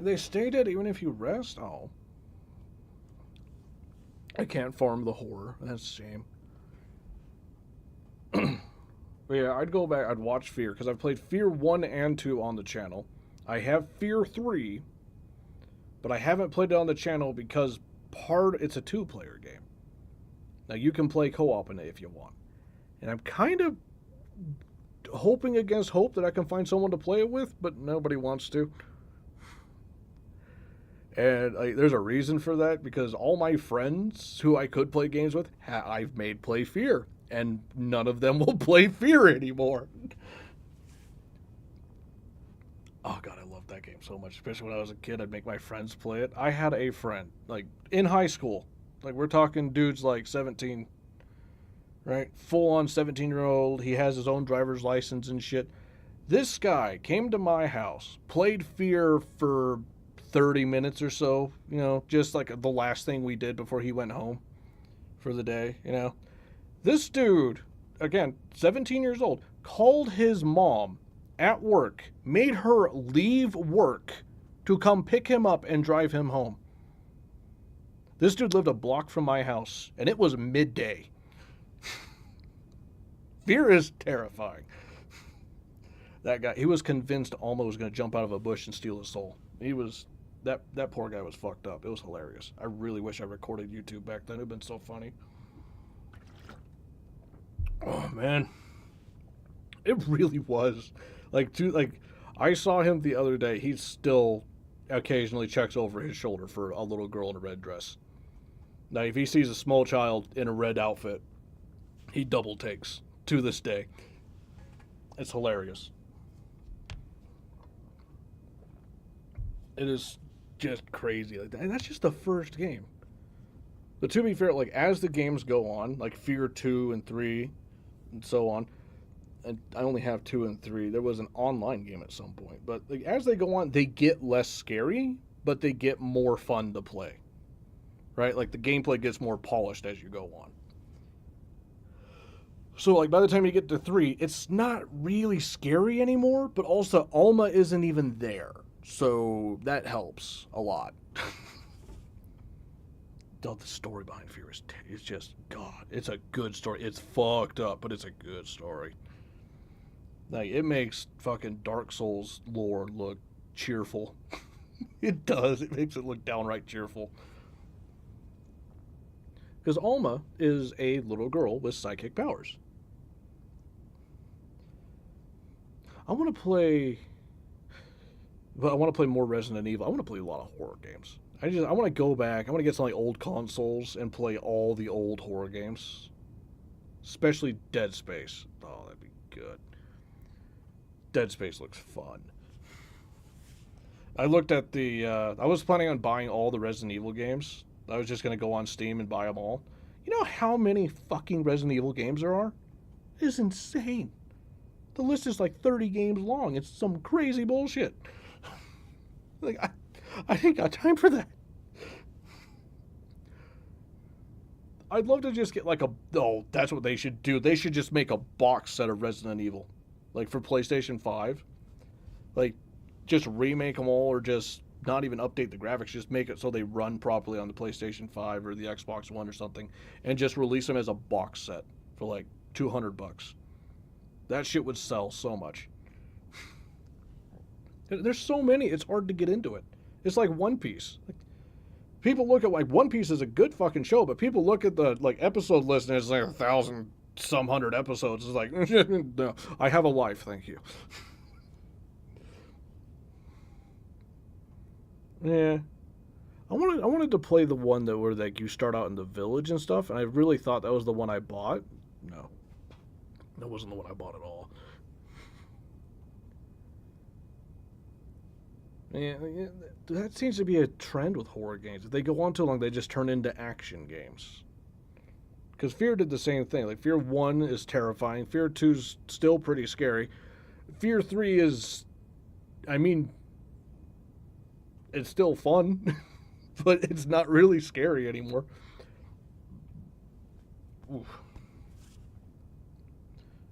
They stay dead even if you rest? Oh. I can't farm the horror. That's a shame. But yeah, I'd go back, I'd watch Fear, because I've played Fear 1 and 2 on the channel. I have Fear 3, but I haven't played it on the channel because it's a two-player game. Now, you can play co-op in it if you want. And I'm kind of hoping against hope that I can find someone to play it with, but nobody wants to. And there's a reason for that, because all my friends who I could play games with, I've made play Fear. And none of them will play Fear anymore. Oh, God, I loved that game so much. Especially when I was a kid, I'd make my friends play it. I had a friend, like, in high school. Like, we're talking dudes like 17, right? Full-on 17-year-old. He has his own driver's license and shit. This guy came to my house, played Fear for 30 minutes or so, you know, just like the last thing we did before he went home for the day, you know. This dude, again, 17 years old, called his mom at work, made her leave work to come pick him up and drive him home. This dude lived a block from my house, and it was midday. Fear is terrifying. That guy, he was convinced Alma was going to jump out of a bush and steal his soul. That poor guy was fucked up. It was hilarious. I really wish I recorded YouTube back then. It would have been so funny. Oh, man. It really was. I saw him the other day. He still occasionally checks over his shoulder for a little girl in a red dress. Now, if he sees a small child in a red outfit, he double takes to this day. It's hilarious. It is just crazy. And that's just the first game. But to be fair, like, as the games go on, like Fear 2 and 3 and so on, and I only have 2 and 3. There was an online game at some point. But like, as they go on, they get less scary, but they get more fun to play. Right? Like, the gameplay gets more polished as you go on. So, like, by the time you get to 3, it's not really scary anymore, but also Alma isn't even there. So, that helps a lot. The story behind Fear is just, God, it's a good story. It's fucked up, but it's a good story. Like, it makes fucking Dark Souls lore look cheerful. It does. It makes it look downright cheerful. Because Alma is a little girl with psychic powers. I want to play more Resident Evil. I want to play a lot of horror games. I want to go back. I want to get some like old consoles and play all the old horror games, especially Dead Space. Oh, that'd be good. Dead Space looks fun. I looked at I was planning on buying all the Resident Evil games. I was just going to go on Steam and buy them all. You know how many fucking Resident Evil games there are? It's insane. The list is like 30 games long. It's some crazy bullshit. Like, I ain't got time for that. I'd love to just get like that's what they should do. They should just make a box set of Resident Evil. Like for PlayStation 5. Like, just remake them all, or just not even update the graphics. Just make it so they run properly on the PlayStation 5 or the Xbox One or something. And just release them as a box set for like $200. That shit would sell so much. There's so many, it's hard to get into it. It's like One Piece. Like, people look at, like, One Piece is a good fucking show, but people look at the, like, episode list and it's like 1,000-some-hundred episodes. It's like, no, I have a life, thank you. Yeah. I wanted to play the one that where, like, you start out in the village and stuff, and I really thought that was the one I bought. No. That wasn't the one I bought at all. Yeah, that seems to be a trend with horror games. If they go on too long, they just turn into action games. Because Fear did the same thing. Like, Fear 1 is terrifying. Fear 2's still pretty scary. Fear 3 is, I mean, it's still fun, but it's not really scary anymore. Oof.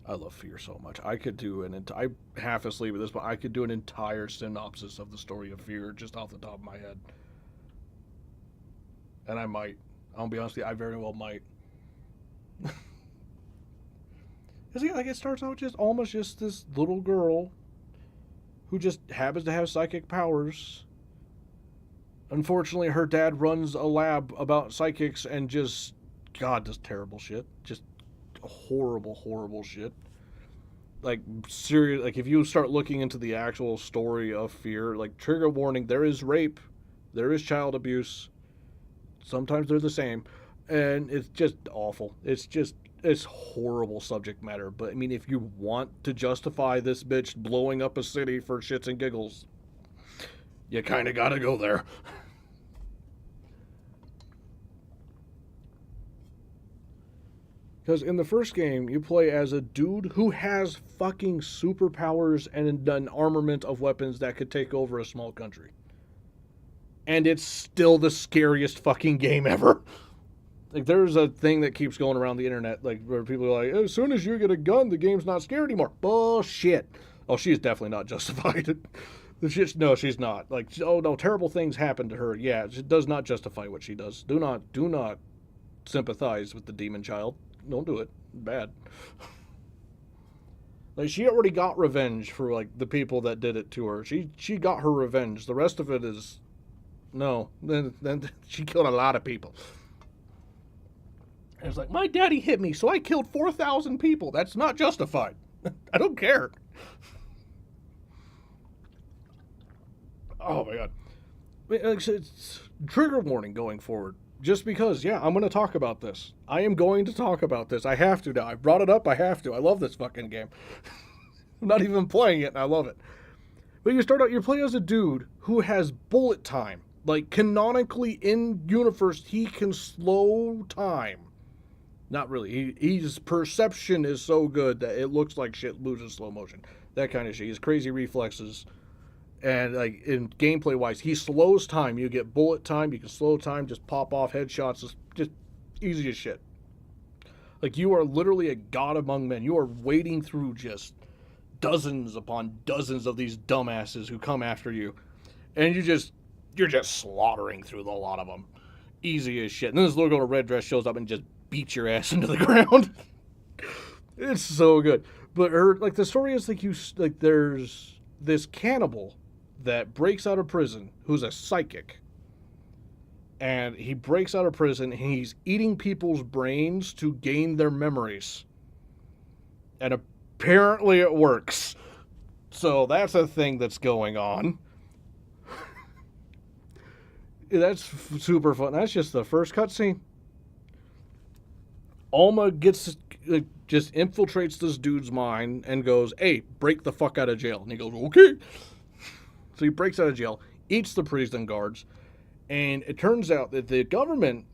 I love Fear so much. I could do I'm half asleep at this, but I could do an entire synopsis of the story of Fear just off the top of my head. And I might. I'll be honest with you, I very well might. Like, it starts out just almost just this little girl who just happens to have psychic powers. Unfortunately, her dad runs a lab about psychics and just, God, does terrible shit. Just horrible, horrible shit. Like, serious. Like, if you start looking into the actual story of Fear, like, trigger warning, there is rape, there is child abuse. Sometimes they're the same, and it's just awful. It's horrible subject matter. But I mean, if you want to justify this bitch blowing up a city for shits and giggles, you kind of gotta go there. Because in the first game, you play as a dude who has fucking superpowers and an armament of weapons that could take over a small country. And it's still the scariest fucking game ever. Like, there's a thing that keeps going around the internet, like, where people are like, as soon as you get a gun, the game's not scary anymore. Bullshit. Oh, she's definitely not justified. No, she's not. Like, oh no, terrible things happen to her. Yeah, it does not justify what she does. Do not sympathize with the demon child. Don't do it. Bad. Like, she already got revenge for, like, the people that did it to her. She got her revenge. The rest of it is, no. Then she killed a lot of people. And it's like, my daddy hit me, so I killed 4,000 people. That's not justified. I don't care. Oh my God. It's trigger warning going forward. Just because, yeah, I'm going to talk about this. I am going to talk about this. I have to now. I brought it up. I have to. I love this fucking game. I'm not even playing it, and I love it. But you start out, you're playing as a dude who has bullet time. Like, canonically in universe, he can slow time. Not really. His perception is so good that it looks like shit moves in slow motion. That kind of shit. He has crazy reflexes. And, like, in gameplay wise, he slows time. You get bullet time, you can slow time, just pop off headshots. It's just easy as shit. Like, you are literally a god among men. You are wading through just dozens upon dozens of these dumbasses who come after you. And you're just slaughtering through a lot of them. Easy as shit. And then this little girl in a red dress shows up and just beats your ass into the ground. It's so good. But the story is there's this cannibal that breaks out of prison who's a psychic. And he breaks out of prison and he's eating people's brains to gain their memories. And apparently it works. So that's a thing that's going on. That's super fun. That's just the first cutscene. Alma just infiltrates this dude's mind and goes, hey, break the fuck out of jail. And he goes, okay. So he breaks out of jail, eats the prison guards, and it turns out that the government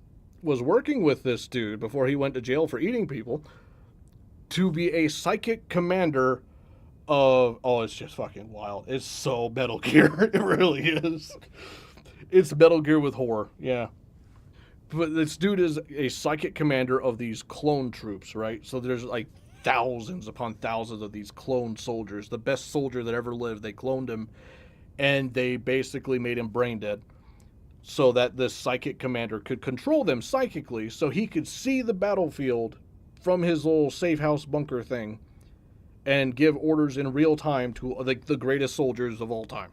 was working with this dude before he went to jail for eating people to be a psychic commander of, oh, it's just fucking wild. It's so Metal Gear. It really is. It's Metal Gear with horror, yeah. But this dude is a psychic commander of these clone troops, right? So there's like thousands upon thousands of these cloned soldiers. The best soldier that ever lived, they cloned him, and they basically made him brain dead so that this psychic commander could control them psychically so he could see the battlefield from his little safe house bunker thing and give orders in real time to the greatest soldiers of all time.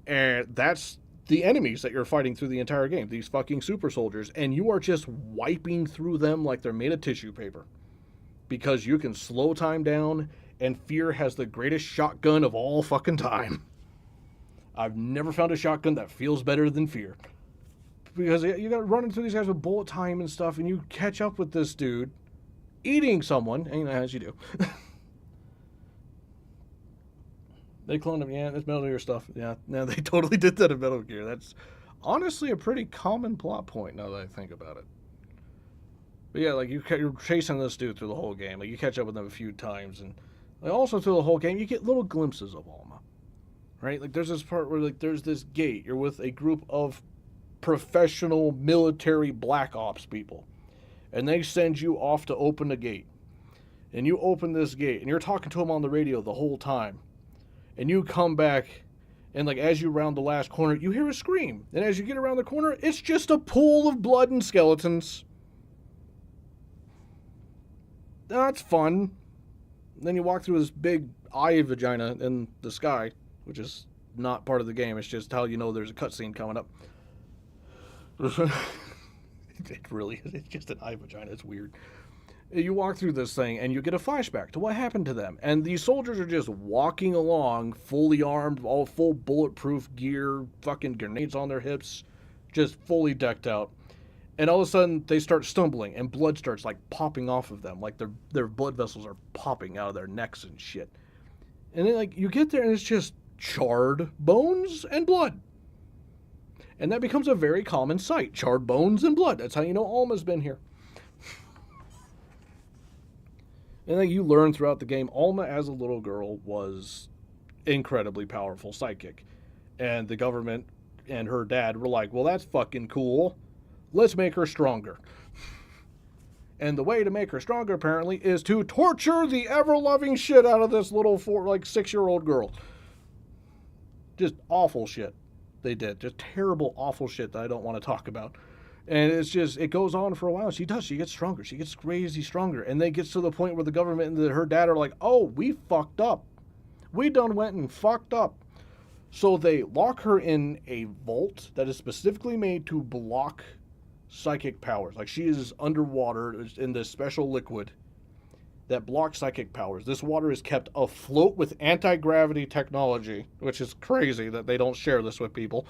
And that's the enemies that you're fighting through the entire game, these fucking super soldiers, and you are just wiping through them like they're made of tissue paper. Because you can slow time down, and Fear has the greatest shotgun of all fucking time. I've never found a shotgun that feels better than Fear. Because you got running through these guys with bullet time and stuff, and you catch up with this dude eating someone, and as you do. They cloned him, yeah, that's Metal Gear stuff. Yeah, no, they totally did that in Metal Gear. That's honestly a pretty common plot point now that I think about it. But yeah, like you're chasing this dude through the whole game. Like you catch up with him a few times, and like also through the whole game, you get little glimpses of Alma. Right? Like there's this part where like there's this gate. You're with a group of professional military black ops people, and they send you off to open the gate. And you open this gate, and you're talking to them on the radio the whole time. And you come back, and like as you round the last corner, you hear a scream. And as you get around the corner, it's just a pool of blood and skeletons. That's fun. Then you walk through this big eye vagina in the sky, which is not part of the game. It's just how you know there's a cutscene coming up. It really is. It's just an eye vagina. It's weird. You walk through this thing and you get a flashback to what happened to them. And these soldiers are just walking along, fully armed, all full bulletproof gear, fucking grenades on their hips, just fully decked out. And all of a sudden they start stumbling and blood starts like popping off of them. Like their blood vessels are popping out of their necks and shit. And then like you get there and it's just charred bones and blood. And that becomes a very common sight. Charred bones and blood. That's how you know Alma's been here. And then you learn throughout the game, Alma as a little girl was incredibly powerful psychic. And the government and her dad were like, well, that's fucking cool. Let's make her stronger. And the way to make her stronger, apparently, is to torture the ever-loving shit out of this little 6-year-old girl. Just awful shit they did. Just terrible, awful shit that I don't want to talk about. And it's just, it goes on for a while. She gets stronger. She gets crazy stronger. And then it gets to the point where the government and her dad are like, oh, we fucked up. We done went and fucked up. So they lock her in a vault that is specifically made to block psychic powers. Like she is underwater in this special liquid that blocks psychic powers. This water is kept afloat with anti-gravity technology, which is crazy that they don't share this with people.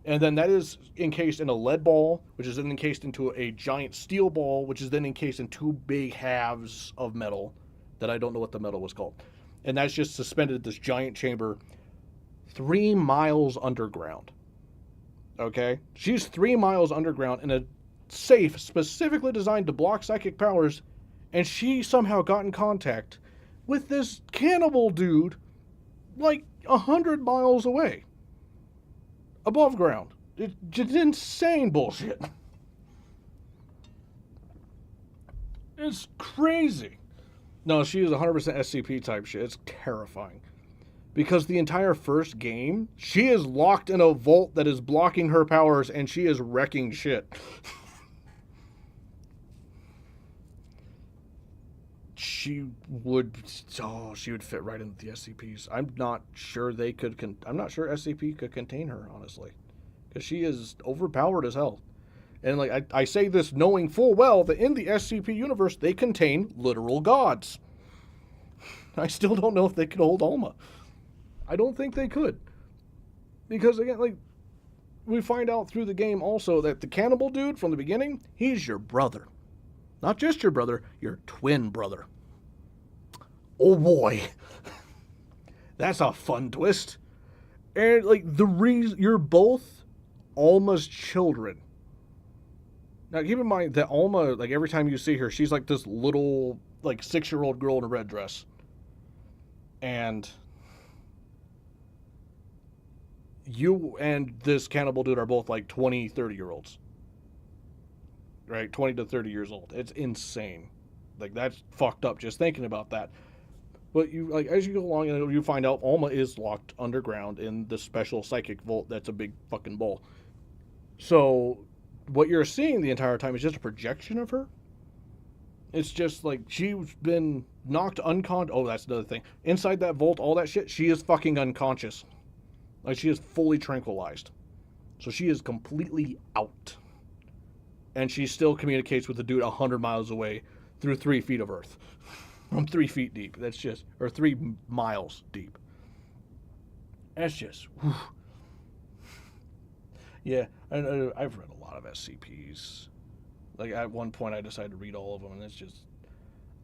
And then that is encased in a lead ball, which is then encased into a giant steel ball, which is then encased in two big halves of metal that I don't know what the metal was called. And that's just suspended in this giant chamber 3 miles underground. Okay? She's 3 miles underground in a safe specifically designed to block psychic powers, and she somehow got in contact with this cannibal dude like 100 miles away. Above ground. It's just insane bullshit. It's crazy. No, she is 100% SCP type shit. It's terrifying. Because the entire first game, she is locked in a vault that is blocking her powers and she is wrecking shit. She would fit right into the SCPs. I'm not sure SCP could contain her, honestly. Because she is overpowered as hell. And like I say this knowing full well that in the SCP universe, they contain literal gods. I still don't know if they could hold Alma. I don't think they could. Because again, like, we find out through the game also that the cannibal dude from the beginning, he's your brother. Not just your brother, your twin brother. Oh boy. That's a fun twist. And like the reason you're both Alma's children. Now keep in mind that Alma, like every time you see her, she's like this little like 6-year-old girl in a red dress. And you and this cannibal dude are both like 20, 30-year-olds. Right? 20 to 30 years old. It's insane. Like, that's fucked up just thinking about that. But you, like, as you go along, you find out Alma is locked underground in the special psychic vault that's a big fucking ball. So, what you're seeing the entire time is just a projection of her. It's just like she's been knocked unconscious. Oh, that's another thing. Inside that vault, all that shit, she is fucking unconscious. Like, she is fully tranquilized. So she is completely out. And she still communicates with the dude 100 miles away through 3 feet of earth. From 3 feet deep. That's just, or 3 miles deep. That's just, whew. Yeah, I've read a lot of SCPs. Like, at one point I decided to read all of them, and it's just,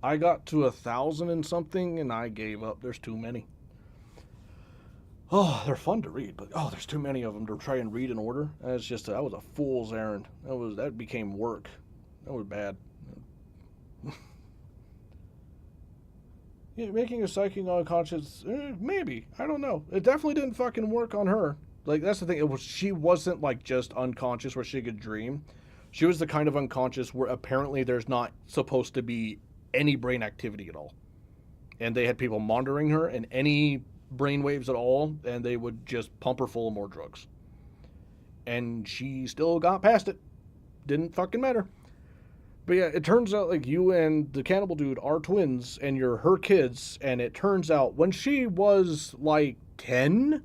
I got to 1,000 and something, and I gave up. There's too many. Oh, they're fun to read, but oh, there's too many of them to try and read in order. And it's just, that was a fool's errand. That became work. That was bad. Yeah, making a psychic unconscious, maybe. I don't know. It definitely didn't fucking work on her. Like, that's the thing. She wasn't, like, just unconscious where she could dream. She was the kind of unconscious where apparently there's not supposed to be any brain activity at all. And they had people monitoring her and any brain waves at all, and they would just pump her full of more drugs. And she still got past it. Didn't fucking matter. But yeah, it turns out like you and the cannibal dude are twins and you're her kids. And it turns out when she was like 10,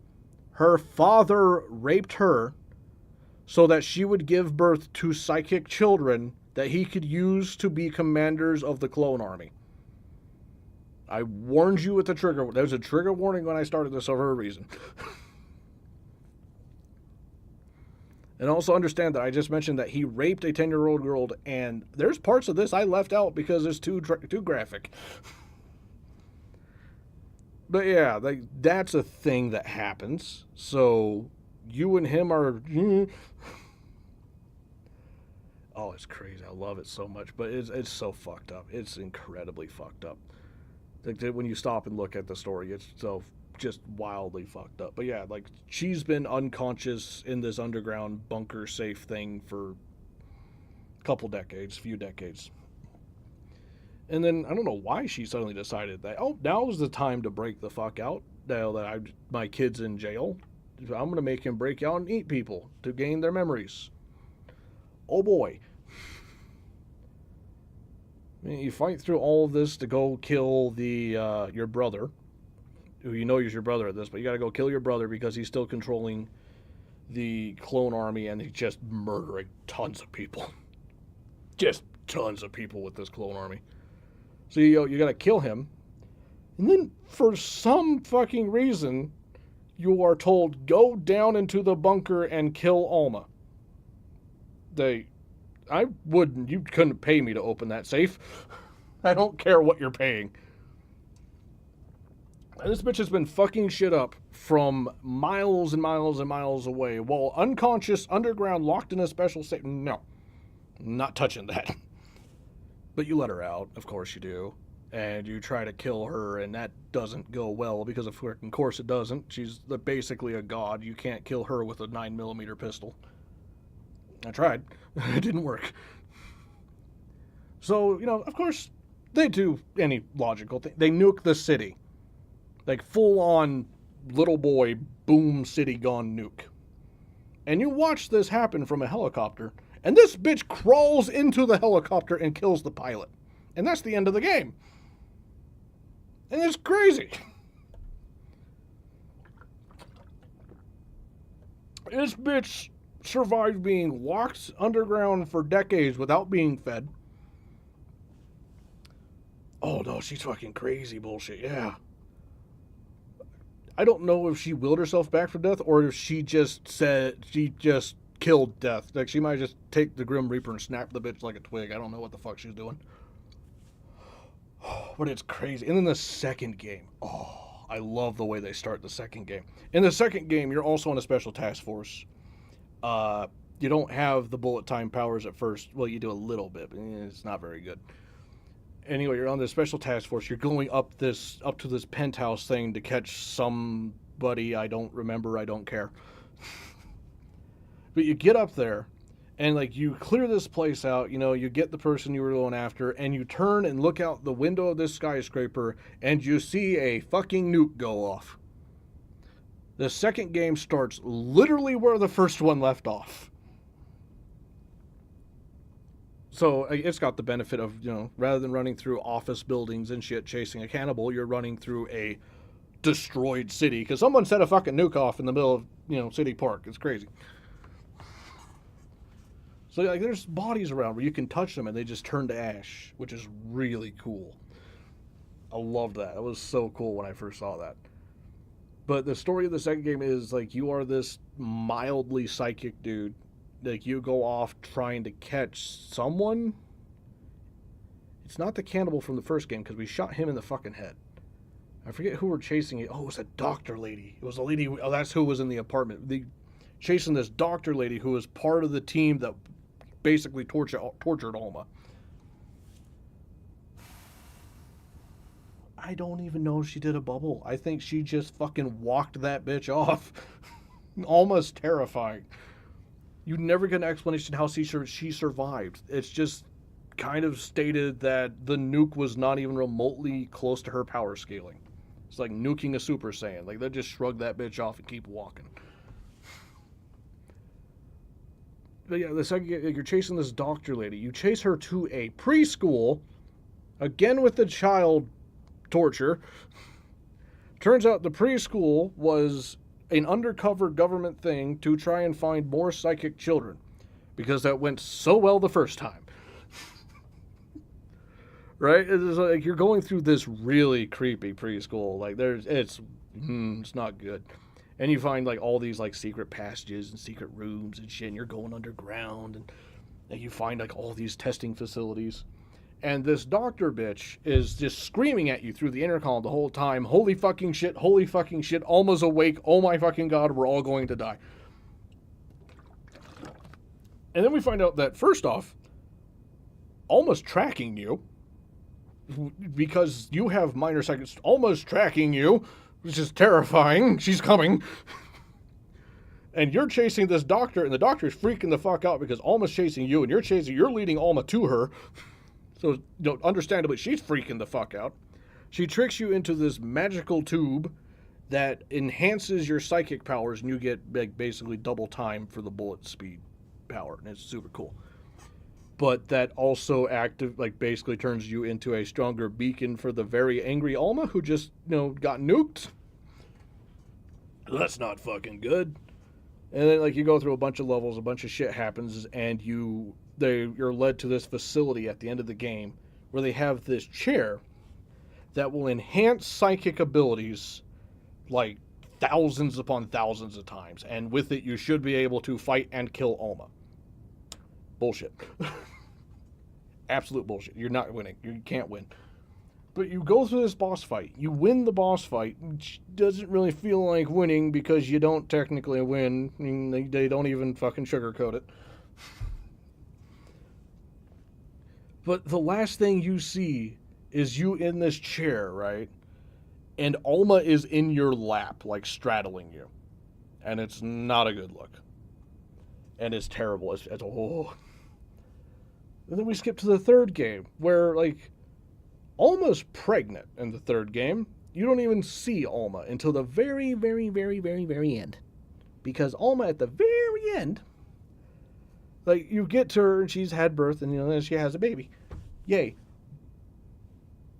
her father raped her so that she would give birth to psychic children that he could use to be commanders of the clone army. I warned you with the trigger. There was a trigger warning when I started this for a reason. And also understand that I just mentioned that he raped a 10-year-old girl, and there's parts of this I left out because it's too graphic. But yeah, like that's a thing that happens. So you and him are... Oh, it's crazy. I love it so much. But it's so fucked up. It's incredibly fucked up. Like when you stop and look at the story, it's so just wildly fucked up. But yeah, like she's been unconscious in this underground bunker safe thing for a few decades. And then I don't know why she suddenly decided that, oh, now is the time to break the fuck out. Now that my kid's in jail, I'm going to make him break out and eat people to gain their memories. Oh boy. I mean, you fight through all of this to go kill your brother, who you know is your brother at this, but you got to go kill your brother because he's still controlling the clone army and he's just murdering tons of people. Just tons of people with this clone army. So you got to kill him. And then for some fucking reason, you are told, go down into the bunker and kill Alma. You couldn't pay me to open that safe. I don't care what you're paying. And this bitch has been fucking shit up from miles and miles and miles away while unconscious, underground, locked in a special safe. No, not touching that. But you let her out, of course you do. And you try to kill her, and that doesn't go well because of course it doesn't. She's basically a god. You can't kill her with a 9mm pistol. I tried. It didn't work. So, of course, they do any logical thing. They nuke the city. Like, full-on little boy, boom, city gone nuke. And you watch this happen from a helicopter, and this bitch crawls into the helicopter and kills the pilot. And that's the end of the game. And it's crazy. This bitch survived being locked underground for decades without being fed. Oh no, she's fucking crazy bullshit, yeah. I don't know if she willed herself back from death or if she just killed death. Like she might just take the Grim Reaper and snap the bitch like a twig. I don't know what the fuck she's doing. But it's crazy. And then the second game. Oh, I love the way they start the second game. In the second game, you're also on a special task force. You don't have the bullet time powers at first. Well, you do a little bit, but it's not very good. Anyway, you're on this special task force. You're going up to this penthouse thing to catch somebody. I don't remember. I don't care. But you get up there, and like you clear this place out. You get the person you were going after, and you turn and look out the window of this skyscraper, and you see a fucking nuke go off. The second game starts literally where the first one left off. So it's got the benefit of, rather than running through office buildings and shit chasing a cannibal, you're running through a destroyed city because someone set a fucking nuke off in the middle of, City Park. It's crazy. So like there's bodies around where you can touch them and they just turn to ash, which is really cool. I loved that. It was so cool when I first saw that. But the story of the second game is like you are this mildly psychic dude. Like you go off trying to catch someone. It's not the cannibal from the first game because we shot him in the fucking head. I forget who we're chasing. Oh, it was a doctor lady. It was a lady. Oh, that's who was in the apartment. Chasing this doctor lady who was part of the team that basically tortured Alma. I don't even know if she did a bubble. I think she just fucking walked that bitch off. Almost terrifying. You never get an explanation how she survived. It's just kind of stated that the nuke was not even remotely close to her power scaling. It's like nuking a Super Saiyan. Like, they just shrug that bitch off and keep walking. But yeah, the second you're chasing this doctor lady. You chase her to a preschool, again with the child torture. Turns out the preschool was an undercover government thing to try and find more psychic children, because that went so well the first time. Right? It's like you're going through this really creepy preschool. Like, it's not good. And you find like all these like secret passages and secret rooms and shit, and you're going underground, and you find like all these testing facilities. And this doctor bitch is just screaming at you through the intercom the whole time, holy fucking shit, Alma's awake, oh my fucking god, we're all going to die. And then we find out that, first off, Alma's tracking you, because you have minor seconds. Alma's tracking you, which is terrifying. She's coming. And you're chasing this doctor, and the doctor's freaking the fuck out because Alma's chasing you, and you're leading Alma to her. So, understandably, she's freaking the fuck out. She tricks you into this magical tube that enhances your psychic powers, and you get like basically double time for the bullet speed power, and it's super cool. But that also basically turns you into a stronger beacon for the very angry Alma who just, got nuked. That's not fucking good. And then, like, you go through a bunch of levels, a bunch of shit happens, and you're led to this facility at the end of the game where they have this chair that will enhance psychic abilities like thousands upon thousands of times. And with it, you should be able to fight and kill Alma. Bullshit. Absolute bullshit. You're not winning. You can't win. But you go through this boss fight. You win the boss fight, which doesn't really feel like winning because you don't technically win. I mean, they don't even fucking sugarcoat it. But the last thing you see is you in this chair, right? And Alma is in your lap, like straddling you. And it's not a good look. And it's terrible. It's oh. And then we skip to the third game, where, like, Alma's pregnant in the third game. You don't even see Alma until the very, very, very, very, very end. Because Alma, at the very end, like, you get to her, and she's had birth, and, then she has a baby. Yay.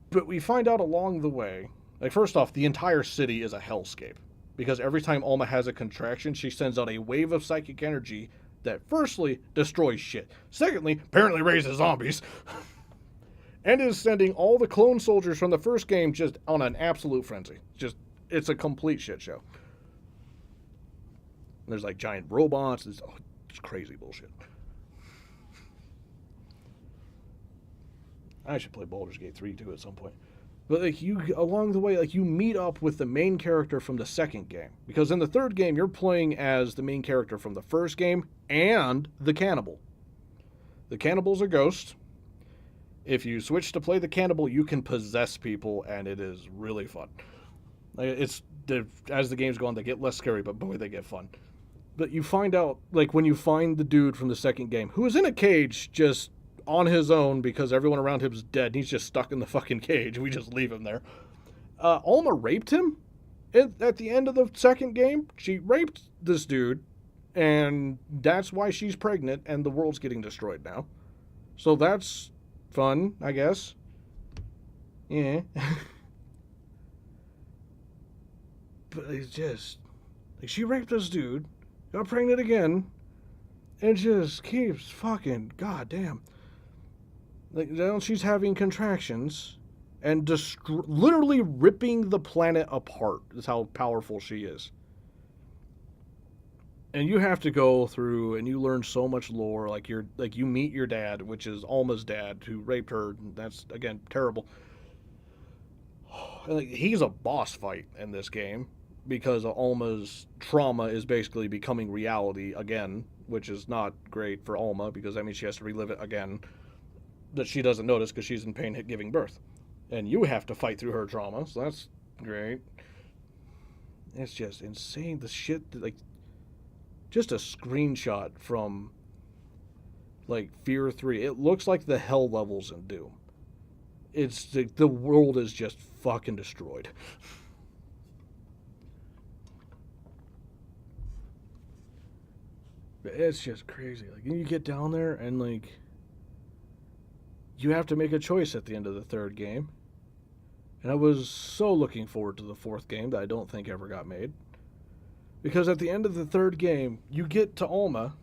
But we find out along the way, like, first off, the entire city is a hellscape. Because every time Alma has a contraction, she sends out a wave of psychic energy that firstly destroys shit, secondly apparently raises zombies, and is sending all the clone soldiers from the first game just on an absolute frenzy. It's a complete shit show. There's like giant robots. It's crazy bullshit. I should play Baldur's Gate 3 too at some point. But like, along the way, like, you meet up with the main character from the second game. Because in the third game, you're playing as the main character from the first game and the cannibal. The cannibal's a ghost. If you switch to play the cannibal, you can possess people, and it is really fun. Like, as the game's going, they get less scary, but boy, they get fun. But you find out, like, when you find the dude from the second game, who is in a cage just on his own because everyone around him is dead, and he's just stuck in the fucking cage. We just leave him there. Alma raped him at the end of the second game. She raped this dude, and that's why she's pregnant, and the world's getting destroyed now. So that's fun, I guess. Yeah. But it's just, like, she raped this dude, got pregnant again, and just keeps fucking, goddamn. Like, now she's having contractions and literally ripping the planet apart. Is how powerful she is. And you have to go through and you learn so much lore. Like, you meet your dad, which is Alma's dad, who raped her. And that's, again, terrible. And, like, he's a boss fight in this game because Alma's trauma is basically becoming reality again, which is not great for Alma because that means she has to relive it again. That she doesn't notice because she's in pain giving birth. and you have to fight through her trauma, so that's great. It's just insane. The shit that, like, just a screenshot from like Fear 3. It looks like the hell levels in Doom. It's the world is just fucking destroyed. It's just crazy. Like, you get down there and like you have to make a choice at the end of the third game. And I was so looking forward to the fourth game that I don't think ever got made. Because at the end of the third game, you get to Alma.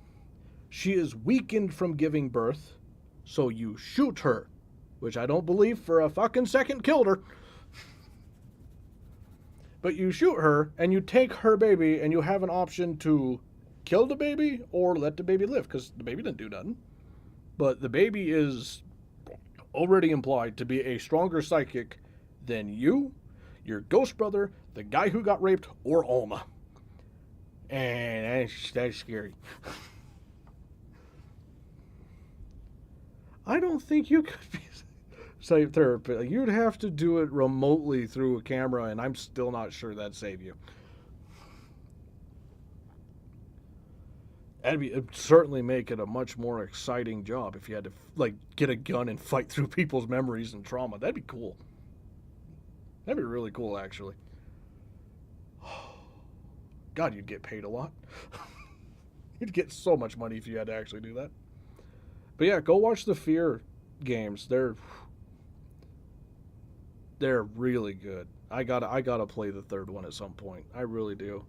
She is weakened from giving birth, so you shoot her, which I don't believe for a fucking second killed her. But you shoot her, and you take her baby, and you have an option to kill the baby or let the baby live, because the baby didn't do nothing. But the baby is already implied to be a stronger psychic than you, your ghost brother, the guy who got raped, or Alma. And that's scary. I don't think you could be psychotherapist. Like, you'd have to do it remotely through a camera, and I'm still not sure that'd save you. It'd certainly make it a much more exciting job if you had to like get a gun and fight through people's memories and trauma. That'd be cool. That'd be really cool, actually. God, you'd get paid a lot. You'd get so much money if you had to actually do that. But yeah, go watch the Fear games. They're really good. I gotta play the third one at some point. I really do.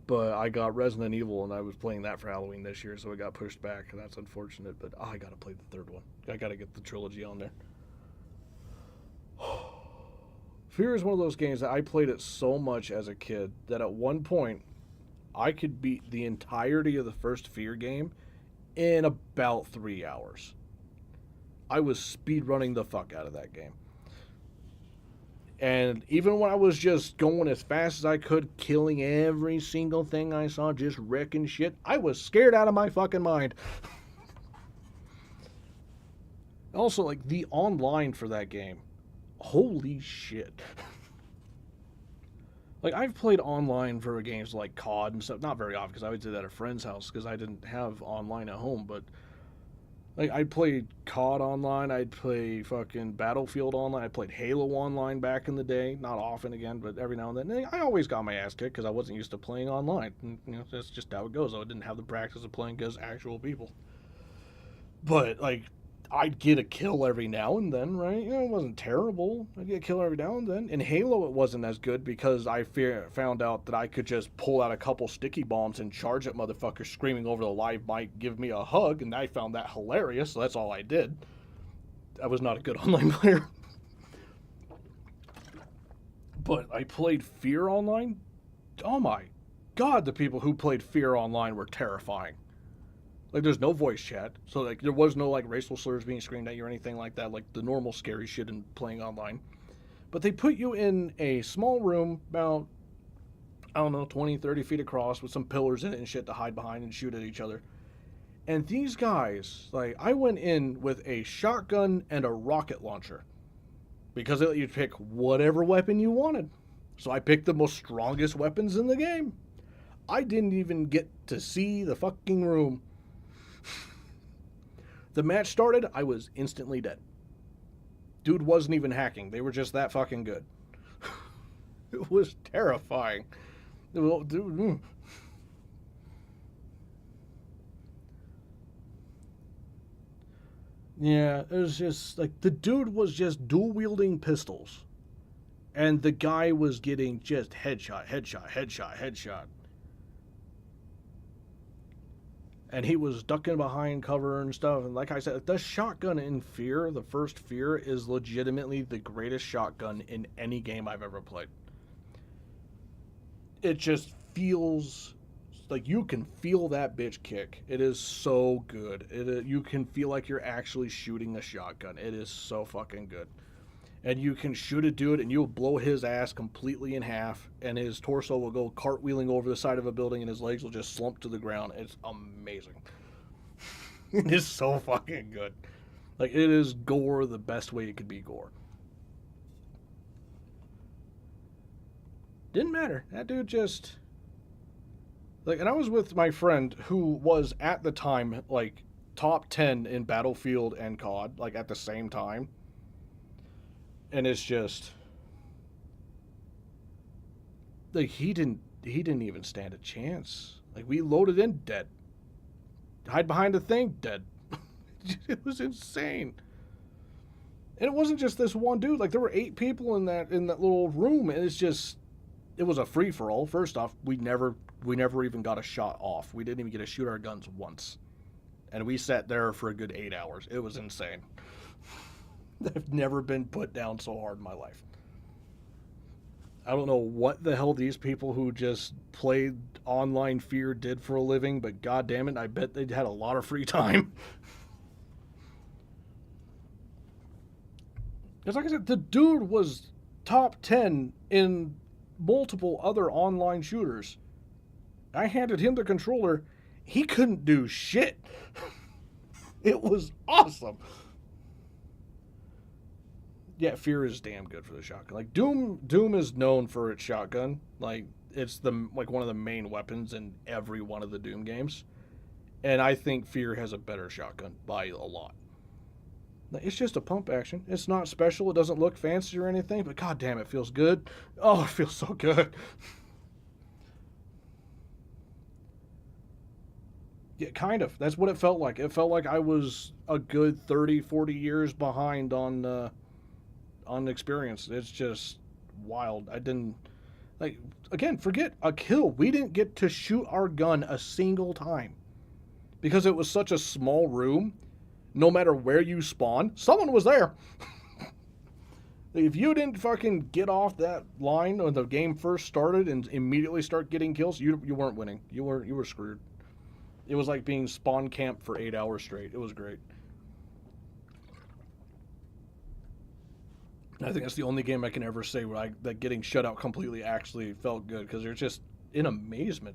But I got Resident Evil and I was playing that for Halloween this year, so it got pushed back, and that's unfortunate. But I gotta play the third one. I gotta get the trilogy on there. Fear is one of those games that I played it so much as a kid that at one point I could beat the entirety of the first Fear game in about 3 hours. I was speedrunning the fuck out of that game. And even when I was just going as fast as I could, killing every single thing I saw, just wrecking shit, I was scared out of my fucking mind. Also, like, the online for that game. Holy shit. Like, I've played online for games like COD and stuff. Not very often, because I would do that at a friend's house, because I didn't have online at home. But, like, I'd play COD online. I'd play fucking Battlefield online. I played Halo online back in the day. Not often, again, but every now and then. And I always got my ass kicked, because I wasn't used to playing online. And, you know, that's just how it goes. I didn't have the practice of playing against actual people. But, like, I'd get a kill every now and then, right? You know, it wasn't terrible. I'd get a kill every now and then. In Halo, it wasn't as good because I found out that I could just pull out a couple sticky bombs and charge at motherfuckers screaming over the live mic, give me a hug, and I found that hilarious, so that's all I did. I was not a good online player. But I played Fear online. Oh my god, the people who played Fear online were terrifying. Like, there's no voice chat, so, like, there was no, like, racial slurs being screamed at you or anything like that, like the normal scary shit in playing online. But they put you in a small room about, I don't know, 20, 30 feet across with some pillars in it and shit to hide behind and shoot at each other. And these guys, like, I went in with a shotgun and a rocket launcher. Because they let you pick whatever weapon you wanted. So I picked the most strongest weapons in the game. I didn't even get to see the fucking room. The match started, I was instantly dead. Dude wasn't even hacking. They were just that fucking good. It was terrifying. Dude. Yeah, it was just, like, the dude was just dual-wielding pistols. And the guy was getting just headshot, headshot, headshot, headshot. And he was ducking behind cover and stuff. And like I said, the shotgun in Fear, the first Fear, is legitimately the greatest shotgun in any game I've ever played. It just feels like you can feel that bitch kick. It is so good. You can feel like you're actually shooting a shotgun. It is so fucking good. And you can shoot a dude and you'll blow his ass completely in half, and his torso will go cartwheeling over the side of a building and his legs will just slump to the ground. It's amazing. It is so fucking good. Like, it is gore the best way it could be gore. Didn't matter. That dude just like, and I was with my friend who was at the time like top 10 in Battlefield and COD, like at the same time. And it's just like he didn't even stand a chance. Like we loaded in dead. Hide behind a thing, dead. It was insane. And it wasn't just this one dude. Like there were 8 people in that little room, and it was a free for all. First off, we never even got a shot off. We didn't even get to shoot our guns once, and we sat there for a good 8 hours. It was insane. I've never been put down so hard in my life. I don't know what the hell these people who just played online Fear did for a living, but god damn it, I bet they had a lot of free time. Because like I said, the dude was top 10 in multiple other online shooters. I handed him the controller. He couldn't do shit. It was awesome. Yeah, Fear is damn good for the shotgun. Like Doom is known for its shotgun. Like it's one of the main weapons in every one of the Doom games. And I think Fear has a better shotgun by a lot. It's just a pump action. It's not special. It doesn't look fancy or anything, but god damn, it feels good. Oh, it feels so good. Yeah, kind of. That's what it felt like. It felt like I was a good 30, 40 years behind on experience. It's just wild. I didn't like again, forget a kill. We didn't get to shoot our gun a single time. Because it was such a small room. No matter where you spawn, someone was there. If you didn't fucking get off that line when the game first started and immediately start getting kills, you weren't winning. You were screwed. It was like being spawn camped for 8 hours straight. It was great. I think that's the only game I can ever say where that getting shut out completely actually felt good, because they're just in amazement.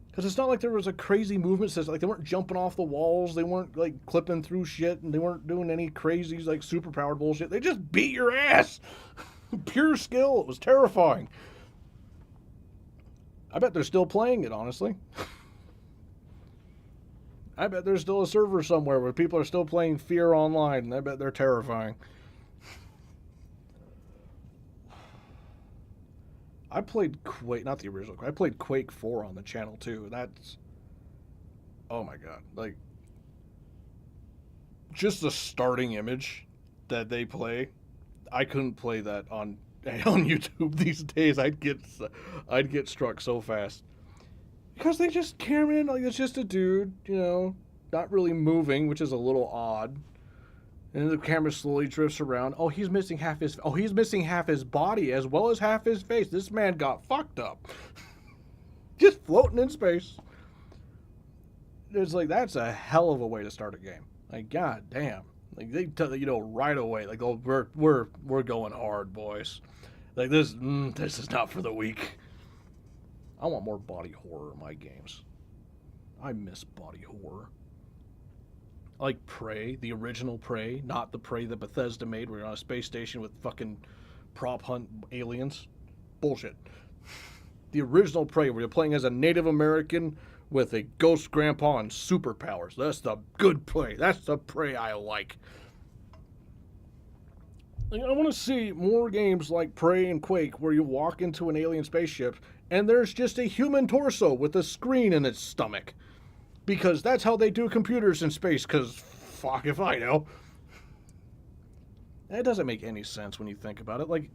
Because it's not like there was a crazy movement system. Like they weren't jumping off the walls. They weren't like clipping through shit. And they weren't doing any crazy like superpowered bullshit. They just beat your ass. Pure skill. It was terrifying. I bet they're still playing it, honestly. I bet there's still a server somewhere where people are still playing Fear online. And I bet they're terrifying. I played Quake, not the original. I played Quake 4 on the channel too. That's, oh my god, like just the starting image that they play. I couldn't play that on YouTube these days. I'd get struck so fast because they just camera in like it's just a dude, not really moving, which is a little odd. And the camera slowly drifts around. Oh, he's missing half his body as well as half his face. This man got fucked up. Just floating in space. It's like, that's a hell of a way to start a game. Like, god damn. Like, they tell you, right away, like, oh, we're going hard, boys. Like, this is not for the weak. I want more body horror in my games. I miss body horror. Like Prey, the original Prey, not the Prey that Bethesda made where you're on a space station with fucking prop hunt aliens. Bullshit. The original Prey where you're playing as a Native American with a ghost grandpa and superpowers. That's the good Prey. That's the Prey I like. I want to see more games like Prey and Quake where you walk into an alien spaceship and there's just a human torso with a screen in its stomach. Because that's how they do computers in space, because fuck if I know. That doesn't make any sense when you think about it. Like,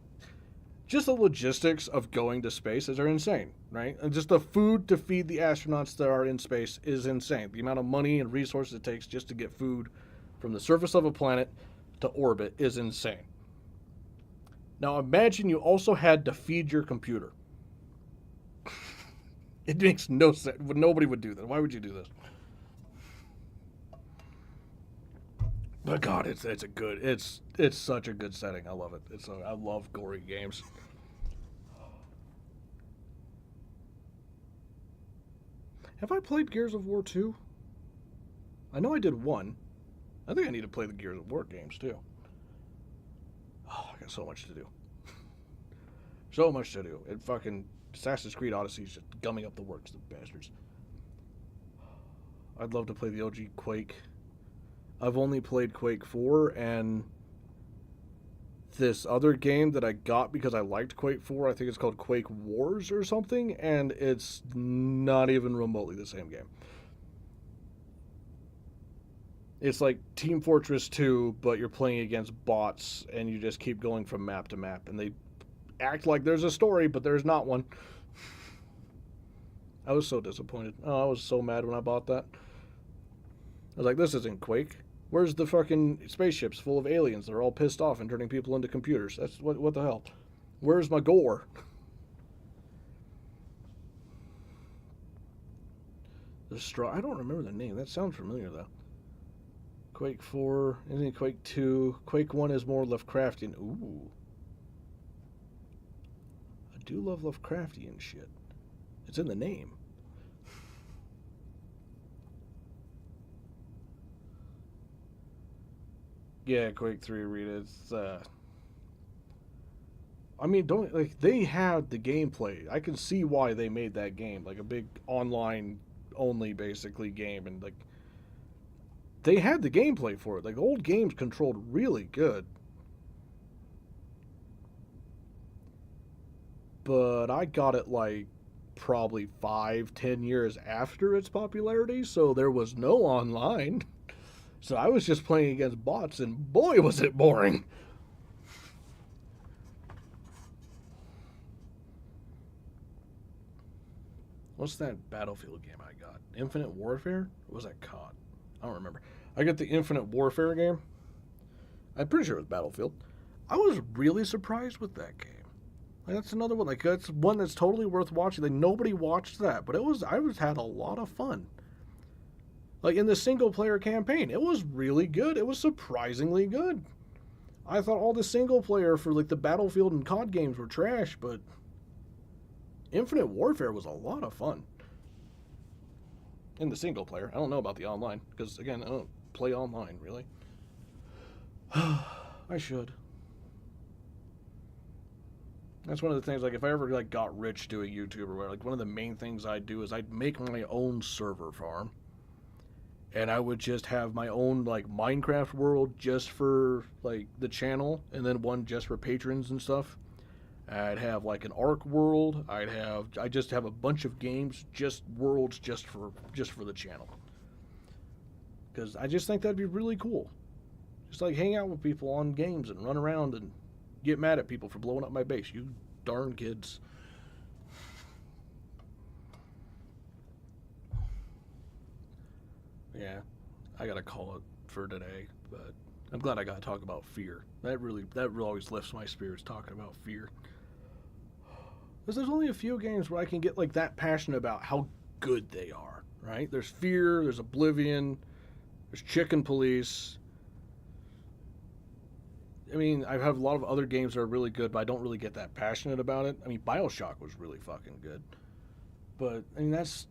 just the logistics of going to space are insane, right? And just the food to feed the astronauts that are in space is insane. The amount of money and resources it takes just to get food from the surface of a planet to orbit is insane. Now imagine you also had to feed your computer. It makes no sense. Nobody would do that. Why would you do this? But God, it's such a good setting. I love it. I love gory games. Have I played Gears of War 2? I know I did 1. I think I need to play the Gears of War games too. Oh, I got so much to do. So much to do. It fucking Assassin's Creed Odyssey is just gumming up the works, the bastards. I'd love to play the OG Quake. I've only played Quake 4 and this other game that I got because I liked Quake 4. I think it's called Quake Wars or something, and it's not even remotely the same game. It's like Team Fortress 2, but you're playing against bots and you just keep going from map to map, and they act like there's a story, but there's not one. I was so disappointed. Oh, I was so mad when I bought that. I was like, this isn't Quake. Where's the fucking spaceships full of aliens that are all pissed off and turning people into computers? That's what the hell? Where's my gore? The straw. I don't remember the name. That sounds familiar though. Quake 4, isn't it Quake 2? Quake 1 is more Lovecraftian. Ooh. I do love Lovecraftian shit. It's in the name. Yeah, Quake 3 Rita. It's I mean, don't like they had the gameplay. I can see why they made that game like a big online only basically game, and like they had the gameplay for it. Like old games controlled really good. But I got it like probably 5, 10 years after its popularity, so there was no online. So I was just playing against bots, and boy, was it boring. What's that Battlefield game I got? Infinite Warfare? What was that COD? I don't remember. I got the Infinite Warfare game. I'm pretty sure it was Battlefield. I was really surprised with that game. Like, that's another one. Like that's one that's totally worth watching. Like nobody watched that, but I was had a lot of fun. Like in the single player campaign, it was really good. It was surprisingly good. I thought all the single player for like the Battlefield and COD games were trash, but Infinite Warfare was a lot of fun. In the single player. I don't know about the online, because again, I don't play online really. I should. That's one of the things, like if I ever like got rich doing YouTube or whatever, like one of the main things I'd do is I'd make my own server farm. And I would just have my own like Minecraft world just for like the channel, and then one just for patrons and stuff. I'd have like an Ark world. I just have a bunch of games, just worlds, just for the channel. Because I just think that'd be really cool. Just like hang out with people on games and run around and get mad at people for blowing up my base. You darn kids. Yeah, I gotta call it for today, but I'm glad I got to talk about fear. That really always lifts my spirits talking about fear. Because there's only a few games where I can get like that passionate about how good they are. Right? There's Fear, there's Oblivion, there's Chicken Police. I mean, I have a lot of other games that are really good, but I don't really get that passionate about it. I mean, BioShock was really fucking good, but I mean that's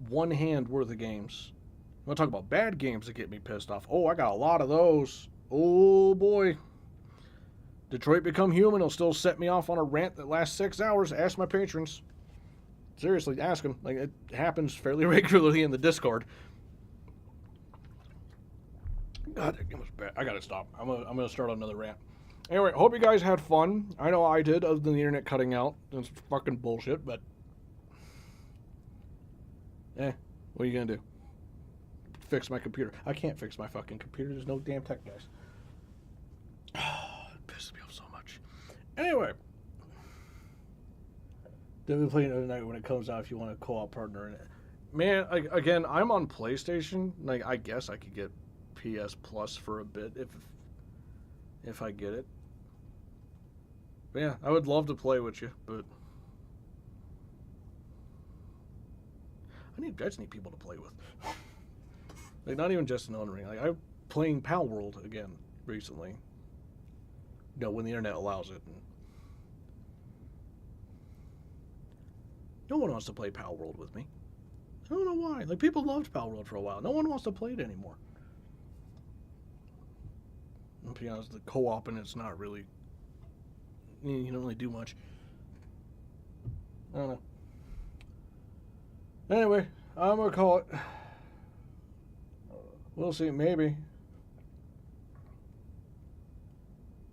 one hand worth of games. I want to talk about bad games that get me pissed off. Oh, I got a lot of those. Oh boy. Detroit Become Human will still set me off on a rant that lasts 6 hours. Ask my patrons. Seriously, ask them. Like, it happens fairly regularly in the Discord. God, that game was bad. I gotta stop. I'm gonna start another rant. Anyway, hope you guys had fun. I know I did, other than the internet cutting out. It's fucking bullshit, but what are you gonna do? Fix my computer. I can't fix my fucking computer. There's no damn tech guys. It pisses me off so much. Anyway, then we play another night when it comes out if you want a co-op partner in it. Man, again, I'm on PlayStation. Like, I guess I could get PS Plus for a bit if I get it. But yeah, I would love to play with you, but I just need people to play with. Like, not even just an Elden Ring. Like, I'm playing Pal World again recently. You know, when the internet allows it. And no one wants to play Pal World with me. I don't know why. Like, people loved Pal World for a while. No one wants to play it anymore. And to be honest, the co-op and it's not really... You don't really do much. I don't know. Anyway, I'm gonna call it. We'll see, maybe.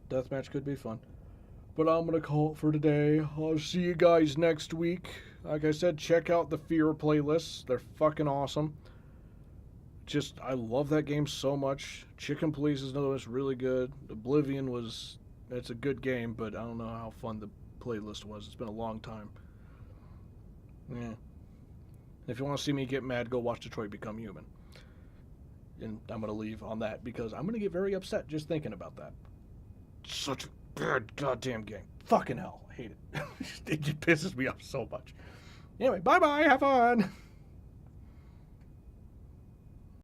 Deathmatch could be fun. But I'm gonna call it for today. I'll see you guys next week. Like I said, check out the Fear playlists. They're fucking awesome. Just, I love that game so much. Chicken Police is another one that's really good. Oblivion was, it's a good game, but I don't know how fun the playlist was. It's been a long time. Yeah. If you want to see me get mad, go watch Detroit Become Human. And I'm going to leave on that because I'm going to get very upset just thinking about that. Such a bad goddamn game. Fucking hell. I hate it. It just pisses me off so much. Anyway, bye-bye. Have fun.